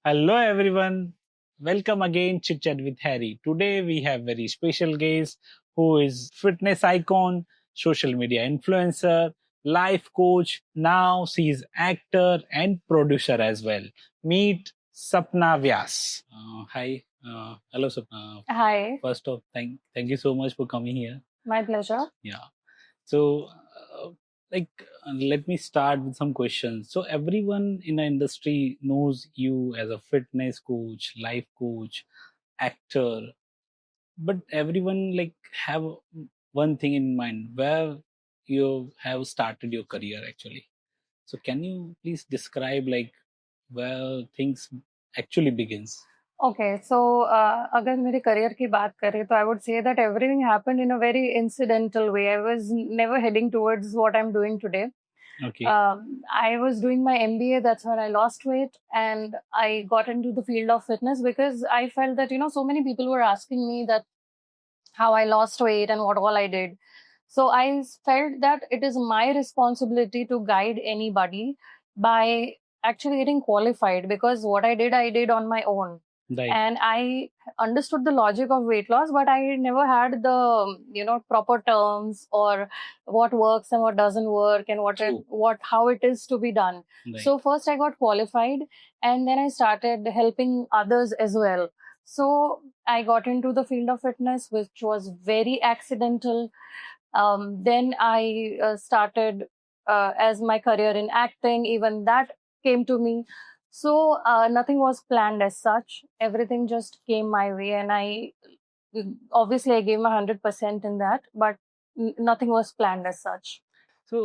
Hello everyone. Welcome again Chit Chat with Harry. Today we have very special guest who is fitness icon, social media influencer, life coach. Now she is actor and producer as well. Meet Sapna Vyas. Hi. Hello Sapna. Hi, First off, thank you so much for coming here. my pleasure. Yeah. So, like, let me start with some questions. So, everyone in the industry knows you as a fitness coach, life coach, actor, but everyone like have one thing in mind where you have started your career actually. So, can you please describe like where things actually begins? Okay, so अगर मेरे career की बात करें तो I would say that everything happened in a very incidental way. I was never heading towards what I'm doing today. Okay. I was doing my MBA. That's when I lost weight, and I got into the field of fitness because I felt that so many people were asking me that how I lost weight and what all I did. So I felt that it is my responsibility to guide anybody by actually getting qualified, because what I did on my own. Right. And I understood the logic of weight loss, but I never had the proper terms, or what works and what doesn't work, and what how it is to be done. Right. So first I got qualified, and then I started helping others as well. So I got into the field of fitness, which was very accidental. Then I started as my career in acting. Even that came to me. So nothing was planned as such. Everything just came my way, and obviously I gave my 100% in that, but nothing was planned as such. So,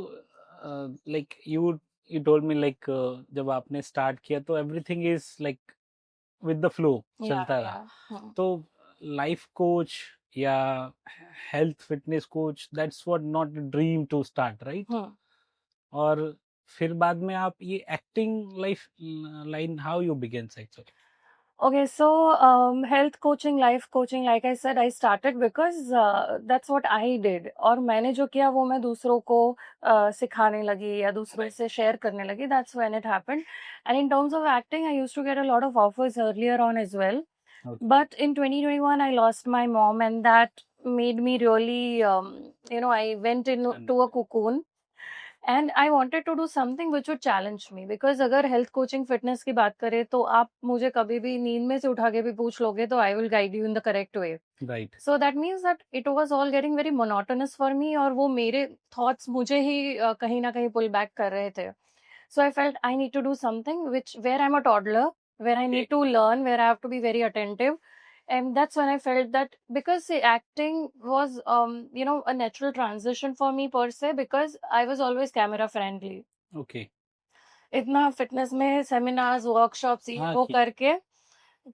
like you told me like जब आपने start किया तो everything is like with the flow Yeah, चलता रहा. yeah. तो life coach या health fitness coach that's what not a dream to start, right? और फिर बाद में आप ये acting life line how you begins actually? Okay, so health coaching, life coaching, like I said, I started because that's what I did. और मैंने जो किया वो मैं दूसरों को सिखाने लगी या दूसरों से share करने लगी. That's when it happened. And in terms of acting, I used to get a lot of offers earlier on as well. Okay. But in 2021, I lost my mom, and that made me really, I went into a cocoon. And I wanted to do something which would challenge me, because अगर health coaching fitness की बात करें तो आप मुझे कभी भी नींद में से उठा के भी पूछ लोगे तो I will guide you in the correct way. Right. So that means that it was all getting very monotonous for me, और वो मेरे थॉट्स मुझे ही कहीं ना कहीं पुल बैक कर रहे थे. So I felt I need to do something which where I am a toddler, where I need to learn, where I have to be very attentive. And that's when I felt that, because see, acting was a natural transition for me per se, because I was always camera friendly. Okay. इतना fitness में seminars workshops ये हाँ वो कि करके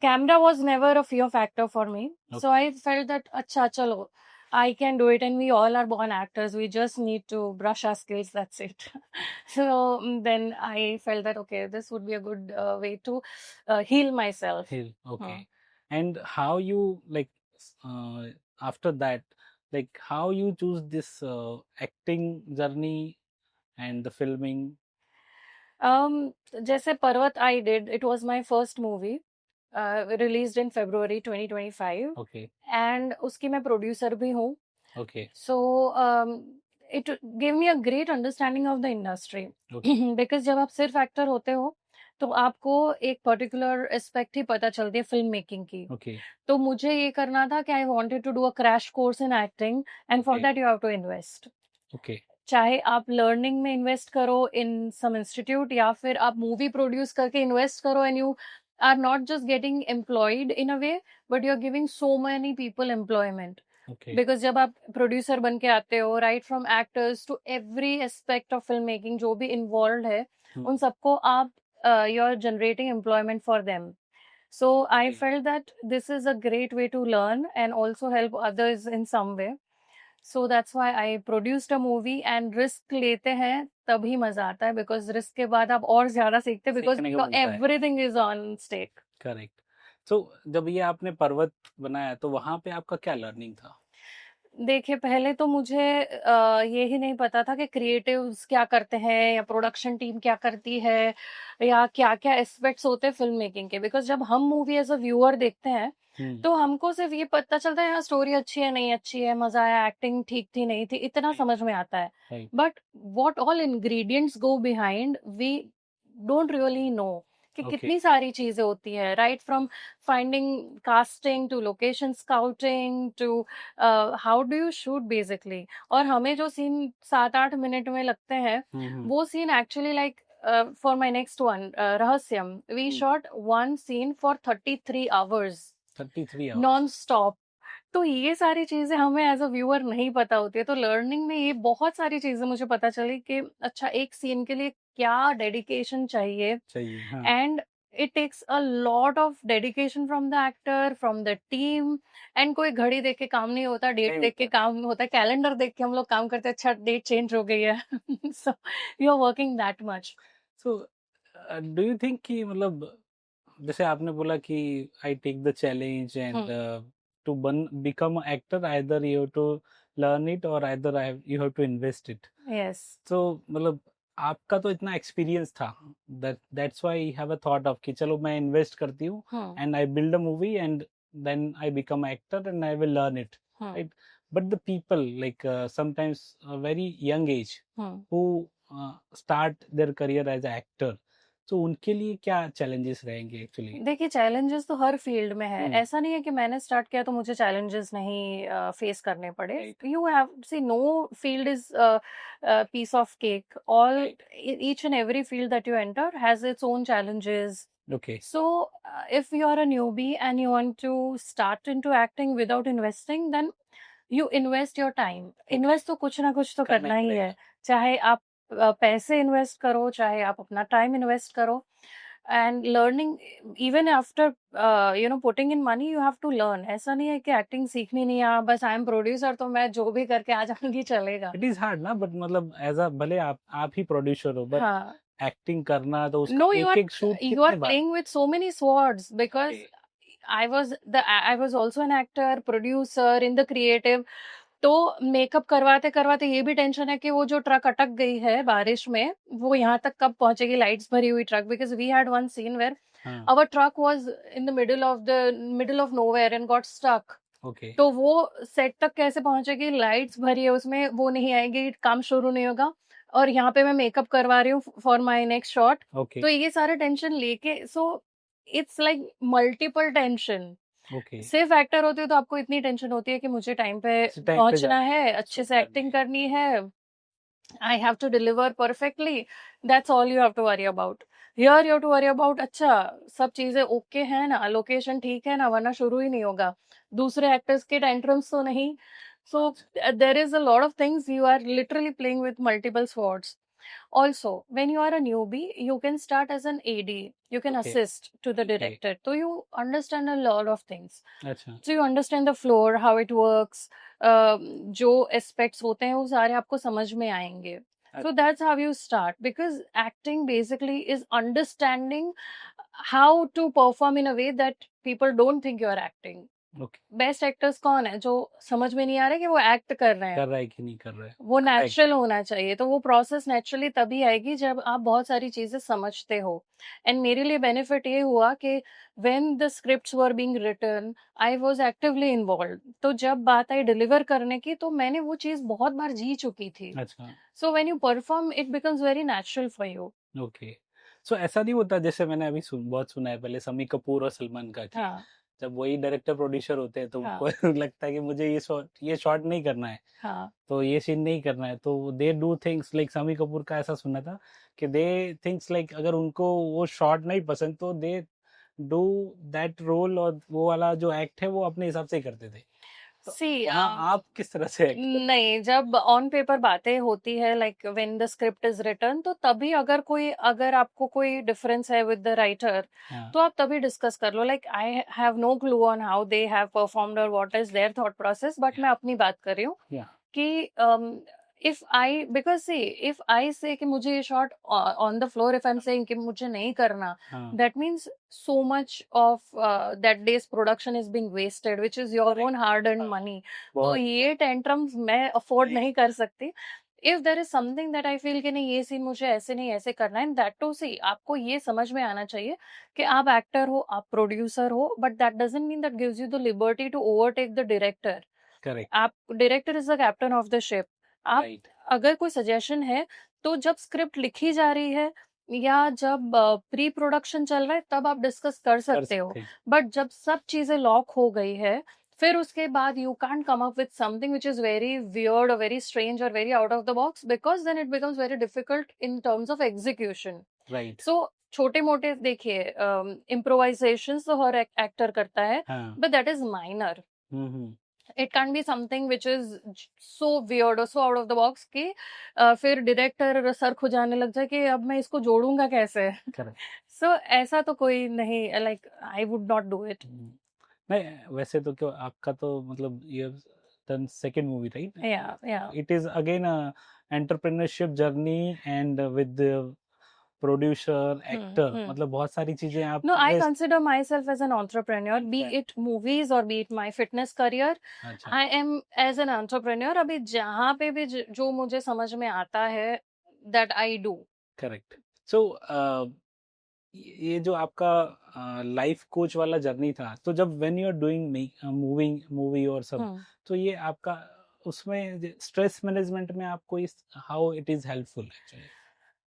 camera was never a fear factor for me. Okay. So I felt that acha chalo, I can do it, and we all are born actors, we just need to brush our skills, that's it. So then I felt that okay, this would be a good way to heal myself. Hill. Okay. And how you like uh, after that, like how you choose this acting journey and the filming? जैसे पर्वत I did, it was my first movie, released in February 2025. Okay. And उसकी मैं producer भी हूँ. Okay. So it give me a great understanding of the industry. Because जब आप सिर्फ actor होते हो तो आपको एक पर्टिकुलर एस्पेक्ट ही पता चलती है फिल्म मेकिंग की. Okay. तो मुझे ये करना था कि I wanted to do a crash course in acting, and for Okay. That you have to invest. Okay. चाहे आप लर्निंग में इन्वेस्ट करो इन सम इंस्टीट्यूट, या फिर आप मूवी प्रोड्यूस करके इन्वेस्ट करो, and you are not just getting employed in a way, but you are giving so many people employment. Okay. Because जब आप प्रोड्यूसर बन के आते हो, right from actors to every aspect of film making जो भी involve है, उन सबको आप you are generating employment for them. So I Okay. felt that this is a great way to learn and also help others in some way. So that's why I produced a movie. And risk लेते हैं तभी मजा आता है, because risk के बाद आप और ज्यादा सीखते हैं, because सीखने को मिलता है. everything is on stake. Correct. So जब ये आपने पर्वत बनाया तो वहां पे आपका क्या लर्निंग था? देखिए, पहले तो मुझे ये ही नहीं पता था कि क्रिएटिव्स क्या करते हैं या प्रोडक्शन टीम क्या करती है या क्या-क्या एस्पेक्ट्स होते हैं फ़िल्म मेकिंग के। बिकॉज़ जब हम मूवी एज़ अ व्यूअर देखते हैं, हम्म। तो हमको सिर्फ़ ये पता चलता है, हाँ, स्टोरी अच्छी है, नहीं अच्छी है, मज़ा आया, एक्टिंग ठीक थी, नहीं थी, इतना राइट। समझ में आता है। Right. But what all ingredients go behind, we don't really know कि ओके। कितनी सारी चीज़ें होती हैं, right from finding casting to location scouting to how do you shoot basically. और हमें जो सीन 7-8 मिनट में लगते हैं, हम्म। वो scene actually like for my next one Rahasyam, we shot one scene for 33 hours 33 hours. Non stop. तो ये सारी चीजें हमें एज अ व्यूअर नहीं पता होती है, तो लर्निंग में ये बहुत सारी चीजें मुझे पता चली कि अच्छा, एक सीन के लिए क्या डेडिकेशन चाहिए। चाहिए, हाँ। And it takes a lot of dedication from the actor, from the team. And कोई घड़ी देख के काम नहीं होता, डेट नहीं देख के होता। काम होता है, कैलेंडर देख के हम लोग काम करते हैं, अच्छा डेट चेंज हो गई है। So you are working that much. So do you think कि मतलब जैसे आपने बोला कि I take the challenge and to बन become actor either you have to learn it और either you have to invest it. Yes. तो मतलब आपका तो इतना एक्सपीरियंस था, that's why I have a thought of कि चलो मैं इन्वेस्ट करती हूँ hmm. And I build a movie and then I become actor and I will learn it, hmm. Right? But the people like sometimes very young age hmm. who start their career as an actor, तो उनके लिए क्या challenges रहेंगे actually? देखिए, challenges तो हर field में है, हम्म। ऐसा नहीं है कि मैंने स्टार्ट किया तो मुझे चैलेंजेस नहीं फेस करने पड़े। Right. You have see, no field is piece of cake. All, right. Each and every field that you enter has its own challenges. Okay. So, if you are a newbie and you want to start into acting without investing, then you invest your time. Okay. Invest तो कुछ ना कुछ तो करना ही करना ही है। पड़ेगा। चाहे आप पैसे इन्वेस्ट करो, चाहे आप अपना टाइम इन्वेस्ट करो। And learning, even after putting in money, you have to learn. ऐसा नहीं है कि एक्टिंग सीखनी नहीं है, बस आई एम प्रोड्यूसर तो मैं जो भी करके आ जाऊंगी चलेगा। इट इज हार्ड ना, बट मतलब एज अ भले आप ही प्रोड्यूसर हो, बट हाँ। एक्टिंग करना तो उसका No, एक एक शूट you are कितने बार? playing with so many swords okay. because I was also an actor, producer in the creative. तो मेकअप करवाते करवाते ये भी टेंशन है कि वो जो ट्रक अटक गई है बारिश में, वो यहाँ तक कब पहुंचेगी, लाइट्स भरी हुई truck. Because we had one scene where हाँ। our truck was in the middle of nowhere and got stuck. Okay. तो वो सेट तक कैसे पहुंचेगी, लाइट्स भरी है उसमें, वो नहीं आएगी, काम शुरू नहीं होगा, और यहाँ पे मैं मेकअप करवा रही हूँ for my next shot. Okay. तो ये सारे टेंशन लेके, so it's like multiple tension. Okay. सिर्फ एक्टर होते हो तो आपको इतनी टेंशन होती है कि मुझे टाइम पे टाइम पे पहुंचना जाना है, है, अच्छे शूट से करनी एक्टिंग है। करनी है, I have to deliver perfectly. That's all you have to worry about. Here you have to worry about, अच्छा सब चीजें ओके है ना, लोकेशन ठीक है ना, वरना शुरू ही नहीं होगा, दूसरे एक्टर्स के टेंट्रम्स तो नहीं। So there is a lot of things, you are literally playing with multiple swords. Also, when you are a newbie, you can start as an AD. You can okay. assist to the okay. director. So you understand a lot of things. अच्छा। So you understand the floor, how it works. जो aspects होते हैं वो सारे आपको समझ में आएंगे. So that's how you start, because acting basically is understanding how to perform in a way that people don't think you are acting. Okay. Best actors कौन है जो समझ में नहीं आ रहा है कि वो एक्ट कर रहे हैं, कर रहा है कि नहीं कर रहा है? वो करेक्ट। नेचुरल होना चाहिए। तो वो प्रोसेस नेचुरली तभी आएगी जब आप बहुत सारी चीजें समझते हो। एंड मेरे लिए बेनिफिट ये हुआ कि when the scripts were being written, I was actively involve. तो जब बात आई डिलीवर करने की, तो मैंने वो चीज बहुत बार जी चुकी थी। अच्छा। So when you perform, it becomes very natural for you. Okay. So ऐसा नहीं होता, जैसे मैंने अभी बहुत सुना है पहले समी कपूर और सलमान का, कि हाँ। जब वही डायरेक्टर प्रोड्यूसर होते हैं तो हाँ। उनको लगता है कि मुझे ये शॉट नहीं करना है, हाँ। तो ये सीन नहीं करना है, तो दे डू थिंग्स लाइक समी कपूर का ऐसा सुना था कि दे थिंग्स लाइक अगर उनको वो शॉट नहीं पसंद तो दे डू दैट रोल, और वो वाला जो एक्ट है वो अपने हिसाब से ही करते थे। तो सी, वहाँ आप किस तरह से एक्ट करते? नहीं, जब ऑन पेपर बातें होती है, like when the script is written, तो तभी अगर आपको कोई डिफरेंस है विद द राइटर, हाँ। तो आप तभी डिस्कस कर लो। Like I have no clue on how they have performed और what is their thought process, but मैं अपनी बात कर रही हूँ या। कि if I, because see, if I say कि मुझे ये shot on the floor, if I'm saying कि मुझे नहीं करना, हाँ, that means so much of that day's production is being wasted, which is your own hard-earned money. तो बहुत ये tantrums मैं afford नहीं कर सकती. If there is something that I feel कि नहीं ये scene मुझे ऐसे नहीं ऐसे करना है, and that too see, आपको ये समझ में आना चाहिए कि आप actor हो, आप producer हो, but that doesn't mean that gives you the liberty to overtake the director. Correct, आप director is the captain of the ship. आप राइट, अगर कोई सजेशन है तो जब स्क्रिप्ट लिखी जा रही है या जब प्री प्रोडक्शन चल रहा है तब आप डिस्कस कर कर सकते हो. सकते हैं, बट जब सब चीजें लॉक हो गई है फिर उसके बाद you can't come up with something which is very weird और वेरी स्ट्रेंज और very out of the box, because then it becomes very difficult in terms of execution. Right, so छोटे मोटे देखिए इम्प्रोवाइजेशन तो हर एक्टर करता है, हाँ, but that is minor. Hmm, It can't be something which is so weird or so out of the box कि फिर director sir खुजाने लग जाए कि अब मैं इसको जोड़ूंगा कैसे. करेक्ट. सो ऐसा तो कोई नहीं, like I would not do it. नहीं, वैसे तो क्यों आपका तो मतलब ये डन सेकंड मूवी, राइट? या या it is again entrepreneurship journey and with producer actor, मतलब बहुत सारी चीजें आप No, I consider myself as an entrepreneur, be it movies or be it my fitness career. अच्छा, I am as an entrepreneur. अभी जहाँ पे भी जो मुझे समझ में आता है that I do. करेक्ट. सो ये जो आपका लाइफ कोच वाला जर्नी था, तो जब when you are doing moving movie और सब, तो ये आपका उसमें स्ट्रेस मैनेजमेंट में आपको इस how it is helpful actually?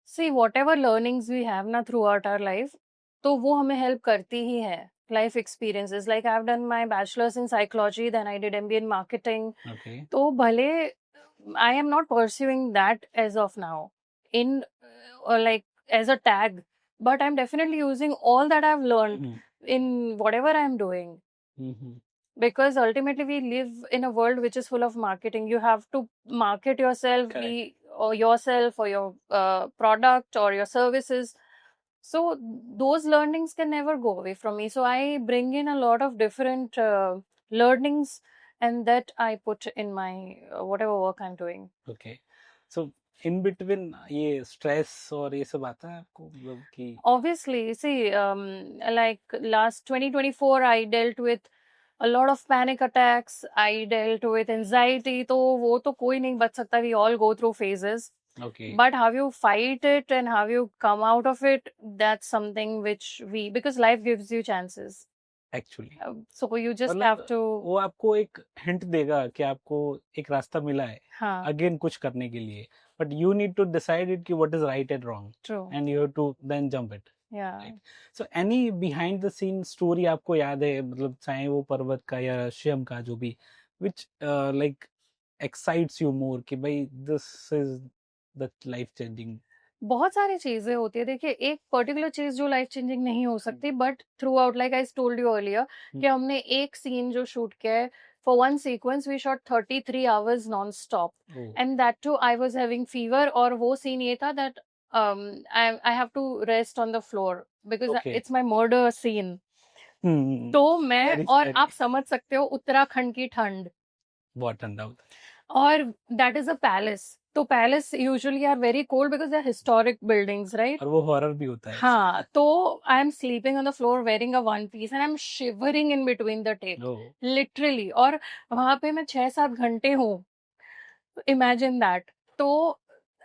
See, whatever learnings we have ना throughout our life, तो वो हमें help करती ही है. Life experiences, like I've done my bachelor's in psychology, then I did MBA in marketing. Okay, तो भले I am not pursuing that as of now in like as a tag, but I'm definitely using all that I've learned in whatever I'm doing. Because ultimately we live in a world which is full of marketing. You have to market yourself, be or yourself or your product or your services. So those learnings can never go away from me. So I bring in a lot of different learnings, and that I put in my whatever work I'm doing. Okay. So in between ये stress और ये सब आता है आपको, मतलब कि Obviously, see, like last 2024, I dealt with a lot of panic attacks. I dealt with anxiety. तो वो तो कोई नहीं बच सकता. We all go through phases. Okay, But how you fight it and how you come out of it, that's something which because life gives you chances. Actually So you just मतलब have to. वो आपको एक hint देगा कि आपको एक रास्ता मिला है हाँ, अगेन कुछ करने के लिए, but you need to decide it कि what is right and wrong, true. And you have to then jump it. Yeah. So any behind the scene story आपको याद है, मतलब चाहे वो पर्वत का या श्याम का जो भी, which like excites you more कि भाई this is the life changing? बहुत सारी चीजें होती है. देखिए एक पर्टिकुलर चीज जो लाइफ चेंजिंग नहीं हो सकती, but throughout like I told you earlier कि हमने एक सीन जो शूट किया है, for one sequence we shot 33 hours non stop, and that too I was having fever. और वो सीन ये था that I have to rest on the floor because Okay. It's my murder scene. तो मैं और आप समझ सकते हो उत्तराखंड की ठंड, बहुत ठंडा होता है, और दैट इज अ पैलेस. तो palace usually are very cold because they are historic buildings, right? और वो हॉरर भी होता है. हाँ, तो I am sleeping on the floor wearing a one piece and I am shivering in between the take, literally. और वहां पे मैं 6-7 घंटे हूँ. Imagine that. तो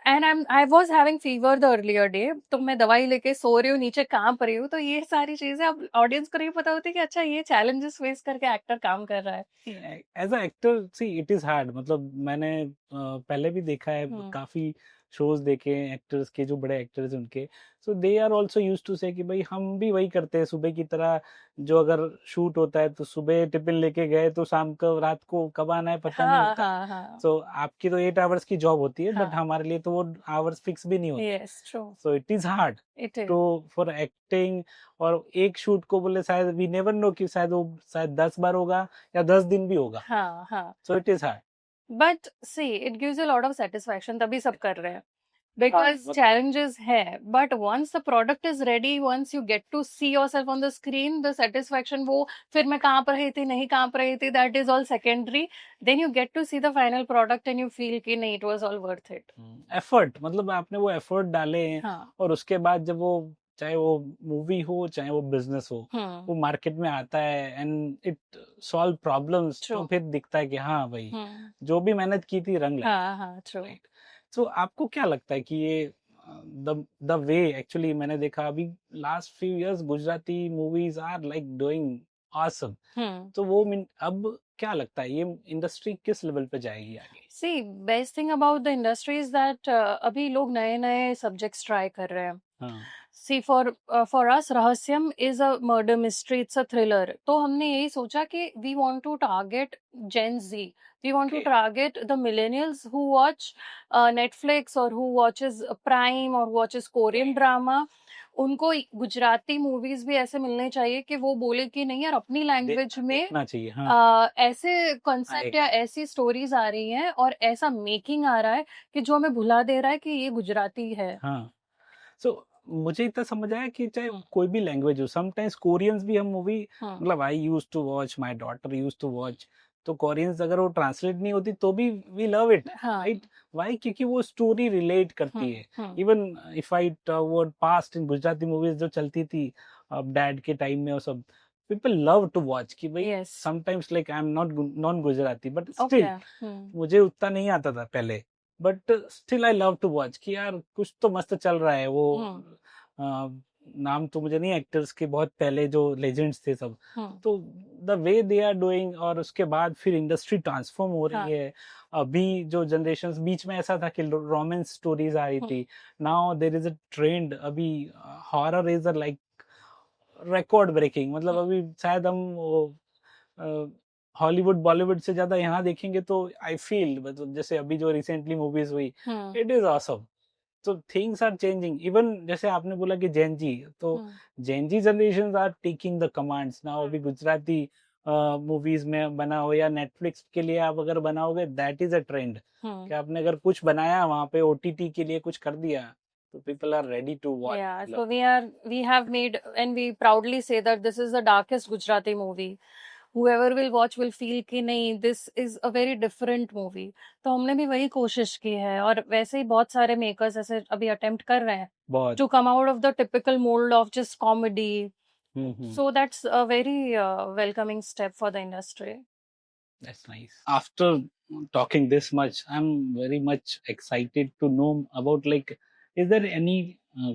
and I was having fever the earlier day, तो मैं दवाई लेके सो रही हूँ, नीचे कांप रही हूँ. तो ये सारी चीजें अब ऑडियंस को नहीं पता होती कि अच्छा ये चैलेंजेस फेस करके एक्टर काम कर रहा है. As a actor see it is hard, मतलब मैंने पहले भी देखा है, काफी शोज देखे एक्टर्स के, जो बड़े एक्टर्स उनके, so they are also use to say कि भाई हम भी वही करते हैं सुबह की तरह, जो अगर शूट होता है तो सुबह टिफिन लेके गए तो शाम को रात को कब आना है पता नहीं होता. सो आपकी तो 8 आवर्स की जॉब होती है, बट हमारे लिए तो वो आवर्स फिक्स भी नहीं होते. Yes, true. So it is hard it is too for acting. और एक शूट को बोले शायद वी नेवर नो कि शायद वो 10 बार होगा या 10 दिन भी होगा. हाँ हाँ. सो it is hard. But see it gives a lot of satisfaction, तभी सब कर रहे हैं. because but- challenges है, but once the product is ready, once you get to see yourself on the screen, the satisfaction वो फिर मैं कहाँ पर रही थी नहीं कहाँ पर रही थी, that is all secondary. Then you get to see the final product and you feel कि नहीं, it was all worth it. Effort, मतलब आपने वो एफर्ट डाले हैं, हाँ. और उसके बाद जब वो, चाहे वो मूवी हो चाहे वो बिजनेस हो, वो मार्केट में आता है एंड इट सॉल्व प्रॉब्लम्स, तो True. फिर दिखता है कि हाँ भाई, जो भी मेहनत की थी रंग लाया. हाँ हाँ, true. राइट. सो आपको क्या लगता है कि ये द वे, एक्चुअली मैंने देखा अभी last few years Gujarati movies are like doing awesome, तो वो अब क्या लगता है ये इंडस्ट्री किस लेवल पे जाएगी आगे? See, best thing about the industry is that अभी लोग नए नए subjects try कर रहे हैं. हाँ. See, for us, Rahasyam is a murder mystery. It's a thriller. तो हमने यही सोचा कि we want to target Gen Z. We want to Okay. target the millennials who watch Netflix or who watches Prime or watches Korean drama. उनको Gujarati movies भी ऐसे मिलने चाहिए कि वो बोले कि नहीं यार, अपनी लैंग्वेज में देखना चाहिए. हाँ. ऐसे कॉन्सेप्ट या ऐसी स्टोरीज आ रही हैं और ऐसा मेकिंग आ रहा है कि जो हमें भुला दे रहा है कि ये गुजराती है. हाँ. सो मुझे इतना समझ आया कि चाहे हम्म. कोई भी लैंग्वेज हो, समटाइम्स कोरियंस भी हम मूवी, हम्म. मतलब I used to watch, my daughter used to watch, तो कोरियंस अगर वो ट्रांसलेट नहीं होती तो भी वी लव इट. हाँ. राइट. व्हाई? क्योंकि वो स्टोरी रिलेट करती है. Even if I word past in Gujarati movies जो चलती थी अब डैड के टाइम में, और सब पीपल लव टू वॉच कि भाई, Yes. Sometimes like I am non Gujarati but still Okay. मुझे उतना नहीं आता था पहले, but still I love to watch कि यार कुछ तो मस्त चल रहा है. वो नाम तो मुझे नहीं, एक्टर्स के बहुत पहले जो लेजेंड्स थे सब, तो the way they are doing, और उसके बाद फिर इंडस्ट्री ट्रांसफॉर्म हो रही है. अभी जो जनरेशंस, बीच में ऐसा था कि रोमांस स्टोरीज आ रही थी, now there is a trend. अभी horror is like record breaking, मतलब अभी शायद हम हॉलीवुड बॉलीवुड से ज्यादा यहाँ देखेंगे, तो आई फील, मतलब जैसे अभी जो रिसेंटली मूवीज हुई, इट इज ऑसम. तो थिंग्स आर चेंजिंग. इवन जैसे आपने बोला कि जेनजी, तो Gen Z generation are taking the commands now. अभी गुजराती मूवीज में बना हो या नेटफ्लिक्स के लिए आप अगर बनाओगे, दैट इज अ ट्रेंड कि आपने अगर कुछ बनाया वहां पे ओटीटी के लिए कुछ कर दिया, तो people are ready to watch. Yeah, so we have made, and we proudly say that this is the darkest Gujarati movie. Whoever will watch will feel कि नहीं, this is a very different movie. तो हमने भी वही कोशिश की है, और वैसे ही बहुत सारे मेकर्स ऐसे अभी अटेम्प्ट कर रहे हैं बहुत. to come out of the typical mold of just comedy. So that's a very welcoming step for the industry. That's nice. After talking this much, I'm very much excited to know about, like, is there any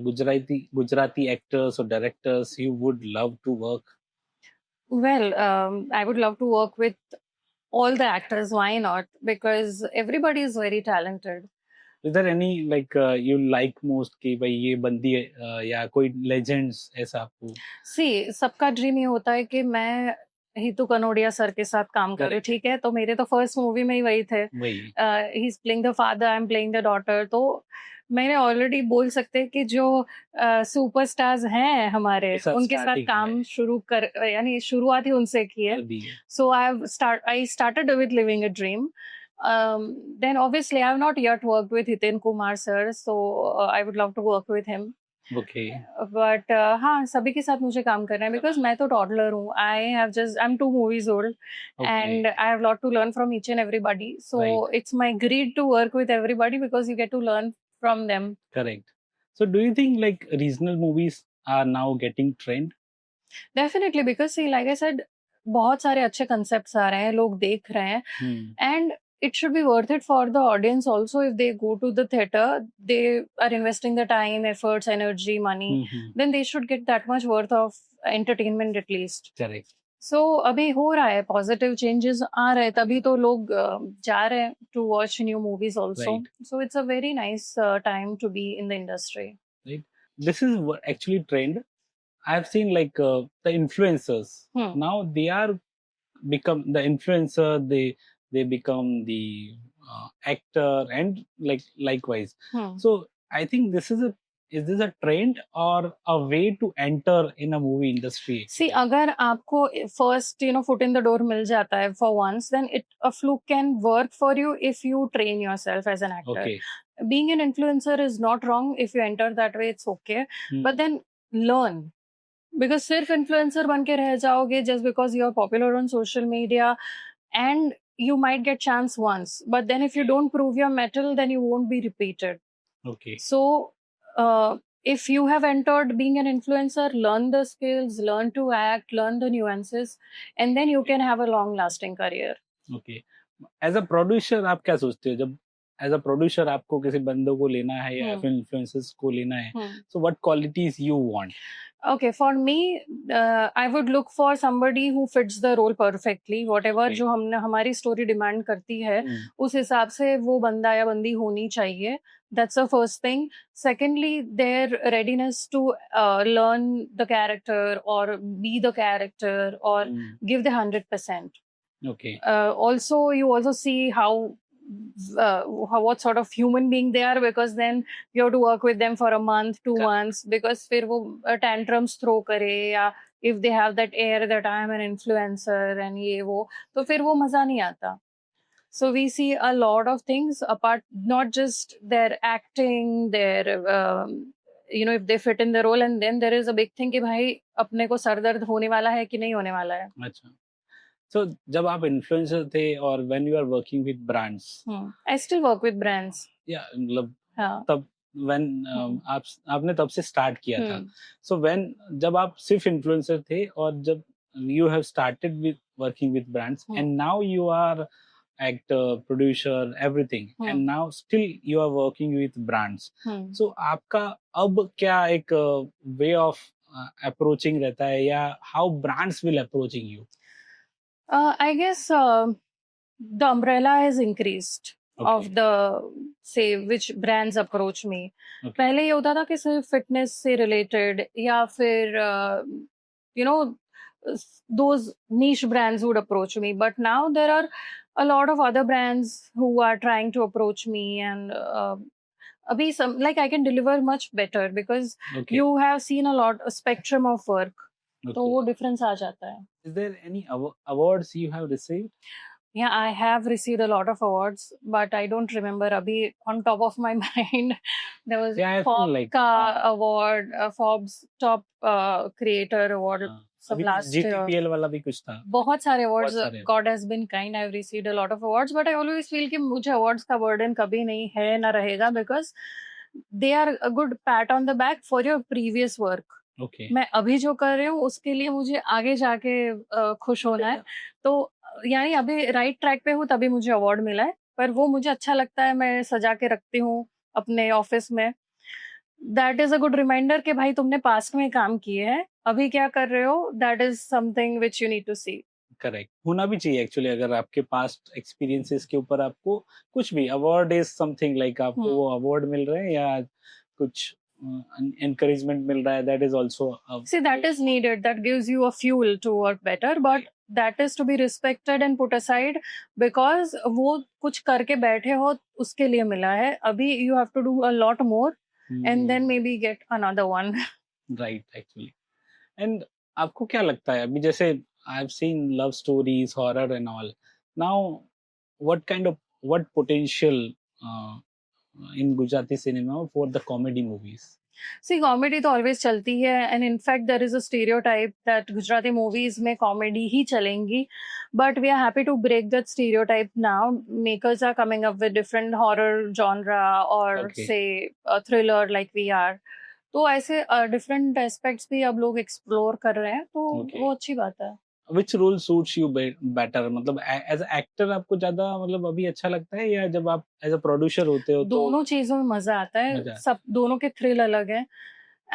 Gujarati actors or directors you would love to work? Well, I would love to work with all the actors. Why not? Because everybody is very talented. Is there any like you like most कि भाई ये बंदी या कोई legends ऐसा आपको? See, सबका dream ये होता है कि मैं हितू कनोडिया सर के साथ काम करूं. ठीक है, तो मेरे तो फर्स्ट मूवी में ही वही थे. He is playing the father, I am playing the daughter. तो मैंने ऑलरेडी बोल सकते हैं कि जो सुपरस्टार्स हैं हमारे, उनके साथ काम यानी शुरुआत ही उनसे की है. So I started with living a dream. Then obviously I have not yet worked with Hiten Kumar sir, so I would love to work with him. Okay. But हाँ, सभी के साथ मुझे काम करना है, because मैं तो toddler हूँ. I'm 2 movies old, and I have a lot to learn from each and everybody. So it's my greed to work with everybody because you get to learn from them. Correct. So do you think like regional movies are now getting trend? Definitely, because see, like I said, बहुत सारे अच्छे concepts आ रहे हैं, लोग देख रहे हैं, and it should be worth it for the audience also. If they go to the theater, they are investing the time, efforts, energy, money, then they should get that much worth of entertainment at least. Correct. So अभी हो रहा है, positive changes आ रहे हैं, तभी तो लोग जा रहे हैं to watch new movies also. Right. So it's a very nice time to be in the industry. Right. This is what actually trend. I've seen like the influencers. Now they are become the influencer. They become the actor, and like likewise. So I think this is a is this a trend or a way to enter in a movie industry See, actually? अगर आपको first foot in the door मिल जाता है for once, then a fluke can work for you if you train yourself as an actor. Okay. Being an influencer is not wrong. If you enter that way, it's okay. But then learn. Because सिर्फ influencer बन के रह जाओगे just because you're popular on social media, and you might get chance once, but then if you don't prove your mettle, then you won't be repeated. Okay. So if you have entered being an influencer, learn the skills, learn to act, learn the nuances, and then you can have a long lasting career. Okay. As a producer आप क्या सोचते हो जब as a producer आपको किसी बंदों को लेना है या फिर इन्फ्लुएंसर्स को लेना है, so what qualities you want? Okay, for me, I would look for somebody who fits the role perfectly. Whatever Okay. जो हमने हमारी स्टोरी डिमांड करती है, उस हिसाब से वो बंदा या बंदी होनी चाहिए. That's the first thing. Secondly, their readiness to learn the character or be the character or give the 100%. Okay. Also, you also see how what sort of human being they are, because then you have to work with them for a month, 2 months, because फिर वो tantrums throw करे, या if they have that air that I am an influencer and ये वो, तो फिर वो मजा नहीं आता. So we see a lot of things apart, not just their acting, their if they fit in the role, and then there is a big thing कि भाई अपने को सर दर्द होने वाला है कि नहीं होने वाला है. अच्छा. So जब आप इन्फ्लुएंसर थे और when you are working with brands, I still work with brands. Yeah, मतलब हाँ. तब when आपने तब से स्टार्ट किया था. So when जब आप सिर्फ इन्फ्लुएंसर थे और जब you have started with working with brands and now you are actor, producer, everything, and now still you are working with brands. So आपका अब क्या एक way of approaching रहता है या how brands will approaching you? I guess the umbrella has increased. Okay. Of the, say, which brands approach me. Okay. पहले ये होता था कि सिर्फ फिटनेस से रिलेटेड या फिर those niche brands would approach me, but now there are a lot of other brands who are trying to approach me, and abhi I can deliver much better because you have seen a spectrum of work. तो वो difference आ जाता है. Is there any awards you have received? Yeah, I have received a lot of awards, but I don't remember abhi on top of my mind. There was Forbes award, Forbes top creator award. Some last GTPL वाला भी कुछ था. बहुत सारे awards. God has been kind. I've received a lot of awards, but I always feel कि मुझे awards का burden कभी नहीं है ना रहेगा, because they are a good pat on the back for your previous work. Okay. मैं अभी जो कर रही हूँ उसके लिए मुझे आगे जाके खुश होना है, तो यानी अभी राइट ट्रैक पे हूँ तभी मुझे अवार्ड मिला है, पर वो मुझे अच्छा लगता है, मैं सजा के रखती हूँ अपने ऑफिस में. That is a good reminder कि भाई तुमने पास्ट में काम किए हैं, अभी क्या कर रहे हो, that is something which you need to see. Correct, होना भी चाहिए एक्चुअली. अगर आपके पास्ट एक्सपीरियंसेस के ऊपर आपको कुछ भी अवार्ड इज समथिंग लाइक आपको वो अवार्ड मिल रहे हैं या कुछ encouragement मिल रहा है, that is also see, that is needed, that gives you a fuel to work better, but that is to be respected and put aside, because वो कुछ करके बैठे हो उसके लिए मिला है. अभी you have to do a lot more and then maybe get another one. Right, actually. And आपको क्या लगता है अभी, जैसे I've seen love stories, horror and all. Now what potential in Gujarati cinema for the comedy movies? See, comedy तो always चलती है, and in fact there is a stereotype that Gujarati movies में comedy ही चलेंगी, but we are happy to break that stereotype now. Makers are coming up with different horror genre or say a thriller like we are. तो ऐसे different aspects भी अब लोग explore कर रहे हैं, तो वो अच्छी बात है. Which role suits you better? मतलब as an actor आपको ज्यादा मतलब अभी अच्छा लगता है, या जब आप as a producer होते हो? दोनों चीजों में मजा आता है. सब दोनों के थ्रिल अलग है.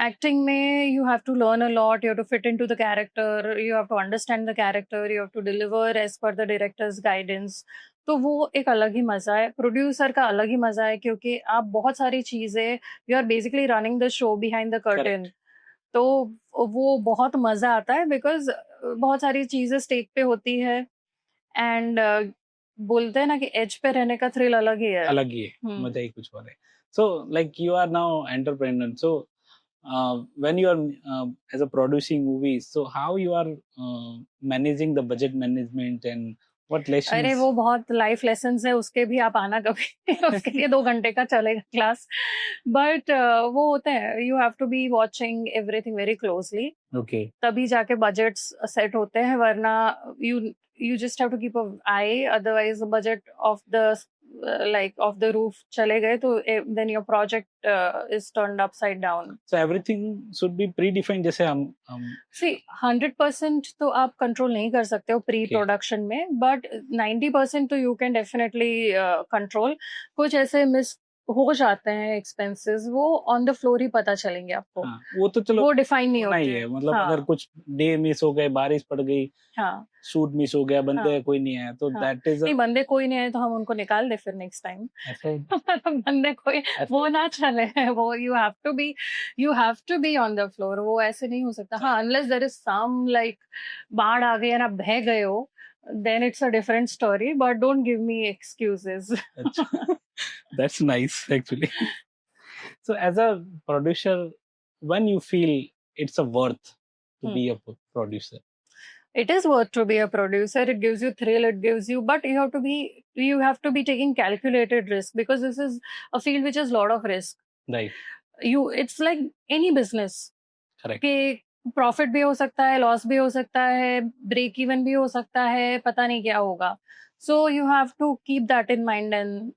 एक्टिंग में you have to learn a lot, you have to fit into the character, you have to understand the character, you have to deliver as per the director's guidance. तो वो एक अलग ही मजा है. प्रोड्यूसर का अलग ही मजा है, क्योंकि आप बहुत सारी चीजें, you are basically running the show behind the curtain. तो वो बहुत मजा आता है, बिकॉज बहुत सारी चीजें स्टेक पे होती है, एंड बोलते हैं ना कि एज पे रहने का थ्रिल अलग ही है. अलग ही है, मजा ही कुछ और है. So like you are now entrepreneur. So when you are as a producing movies, so how you are managing the budget management and what अरे lessons? वो बहुत लाइफ लेसन है, उसके भी आप आना कभी उसके लिए 2 घंटे का चलेगा क्लास, बट वो होते हैं, you have to be watching everything very closely, Okay. तभी जाके बजट्स सेट होते हैं, वरना you you just have to keep an eye, otherwise the budget of the like of the roof चले गए तो then your project is turned upside down. So everything should be predefined. जैसे हम See, 100% तो आप कंट्रोल नहीं कर सकते हो प्री प्रोडक्शन में, बट 90% तो यू कैन डेफिनेटली कंट्रोल. कुछ ऐसे मिस हो जाते हैं एक्सपेंसेस, वो ऑन द फ्लोर ही पता चलेंगे आपको. हाँ, वो तो चलो वो डिफाइन नहीं होना होते ही है. मतलब हाँ. अगर कुछ डे मिस हो गए, बारिश पड़ गई, हाँ, शूट मिस हो गया, बंदे हाँ. कोई नहीं आया, तो हाँ. दैट इज नहीं, बंदे कोई नहीं आए तो हम उनको निकाल दे फिर नेक्स्ट टाइम. बंदे कोई वो ना चले, वो you have to be on the floor, वो ऐसे नहीं हो सकता. हाँ, unless there is some like बाढ़ आ गई और आप बह गए हो, then it's a different story, but don't give me excuses. That's nice actually. So as a producer, when you feel it's a worth to be a producer? It is worth to be a producer. It gives you thrill, it gives you, but you have to be taking calculated risk, because this is a field which has a lot of risk. Right. It's like any business. Correct. कि profit भी हो सकता है, loss भी हो सकता है, break even भी हो सकता है, पता नहीं क्या होगा. So you have to keep that in mind and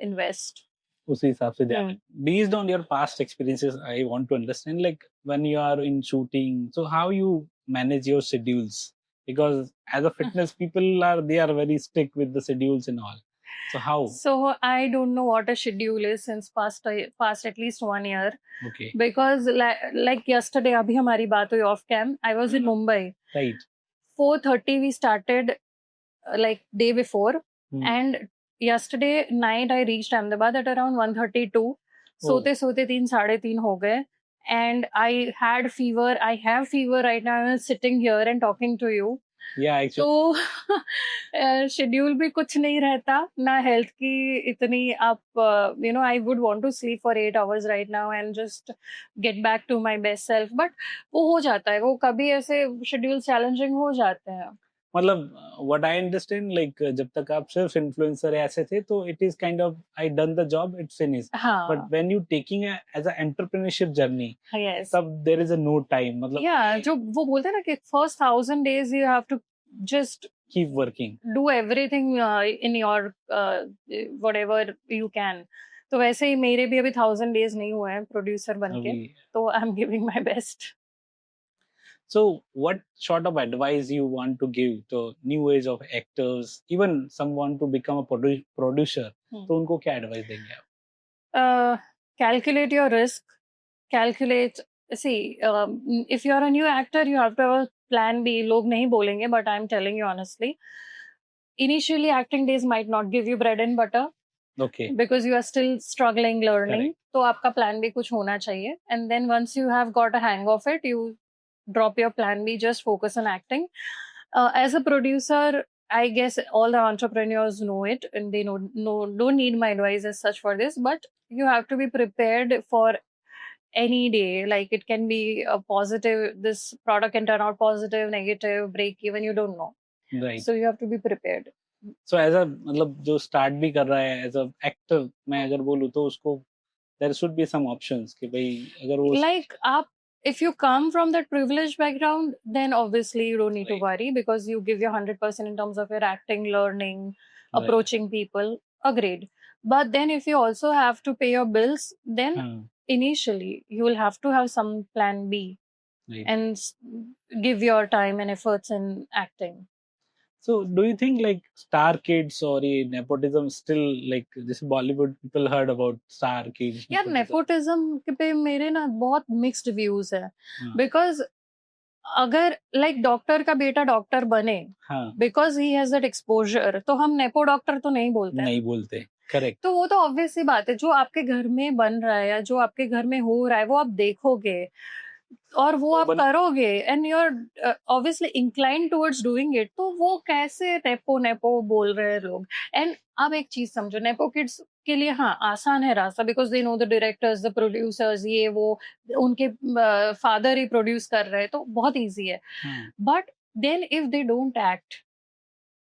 invest. उसी हिसाब से ध्यान. Based on your past experiences, I want to understand, like when you are in shooting, so how you manage your schedules, because as a fitness people they are very strict with the schedules and all. So how? So I don't know what a schedule is since past at least 1 year. Okay. Because like yesterday, abhi hamari baat hui off cam. I was in Mumbai. Right. 4:30 we started, like day before, and yesterday night I reached Ahmedabad at around 1:32. सोते 3-3:30 हो गए, and I had fever. I have fever right now. I'm sitting here and talking to you. Yeah, actually. तो schedule भी कुछ नहीं रहता, ना health की इतनी आप I would want to sleep for 8 hours right now and just get back to my best self, but वो हो जाता है, वो कभी ऐसे शेड्यूल चैलेंजिंग हो जाते हैं. मतलब व्हाट आई अंडरस्टैंड, लाइक जब तक आप सिर्फ इन्फ्लुएंसर ऐसे थे तो it is kind of I done the job, it's finished. But when you taking as a entrepreneurship journey, तब there is a no time. मतलब जो वो बोलते हैं ना कि first 1000 days you have to just keep working, do everything in your whatever you can. तो वैसे ही मेरे भी अभी 1000 days नहीं हुए हैं प्रोड्यूसर बनके, तो I am giving my best. So what sort of advice you want to give to new age of actors, even someone to become a producer? तो उनको क्या advice देंगे आप? Calculate your risk. See, if you're a new actor, you have to have a plan B. लोग नहीं बोलेंगे, but I'm telling you honestly. Initially, acting days might not give you bread and butter. Okay. Because you are still struggling, learning. तो आपका plan B कुछ होना चाहिए. And then once you have got a hang of it, you drop your plan B, just focus on acting. As a producer, I guess all the entrepreneurs know it, and they don't need my advice as such for this, but you have to be prepared for any day. Like it can be a positive, this product can turn out positive, negative, break even, you don't know. Right. So you have to be prepared. So as a मतलब जो start भी कर रहा है as a actor, मैं अगर बोलूँ तो उसको there should be some options कि भाई अगर वो like आप if you come from that privileged background, then obviously you don't need to worry, because you give your 100% in terms of your acting, learning, approaching people. Agreed. But then if you also have to pay your bills, then initially you will have to have some plan B and give your time and efforts in acting. So do you think like star kids or nepotism still, like this Bollywood people heard about star kids? यार nepotism पे मेरे ना बहुत mixed views है. Because अगर like doctor का बेटा doctor बने, because he has that exposure, तो हम नेपो डॉक्टर तो नहीं बोलते. करेक्ट. तो वो तो ऑब्वियस सी बात है, जो आपके घर में बन रहा है या जो आपके घर में हो रहा है वो आप देखोगे और वो आप करोगे, and you are obviously incline towards doing it. तो वो कैसे नेपो बोल रहे हैं लोग. एंड अब एक चीज समझो, नेपो किड्स के लिए हाँ आसान है रास्ता, because they know the directors, the producers, ये वो उनके फादर ही प्रोड्यूस कर रहे हैं, तो बहुत इजी है. But then if they don't act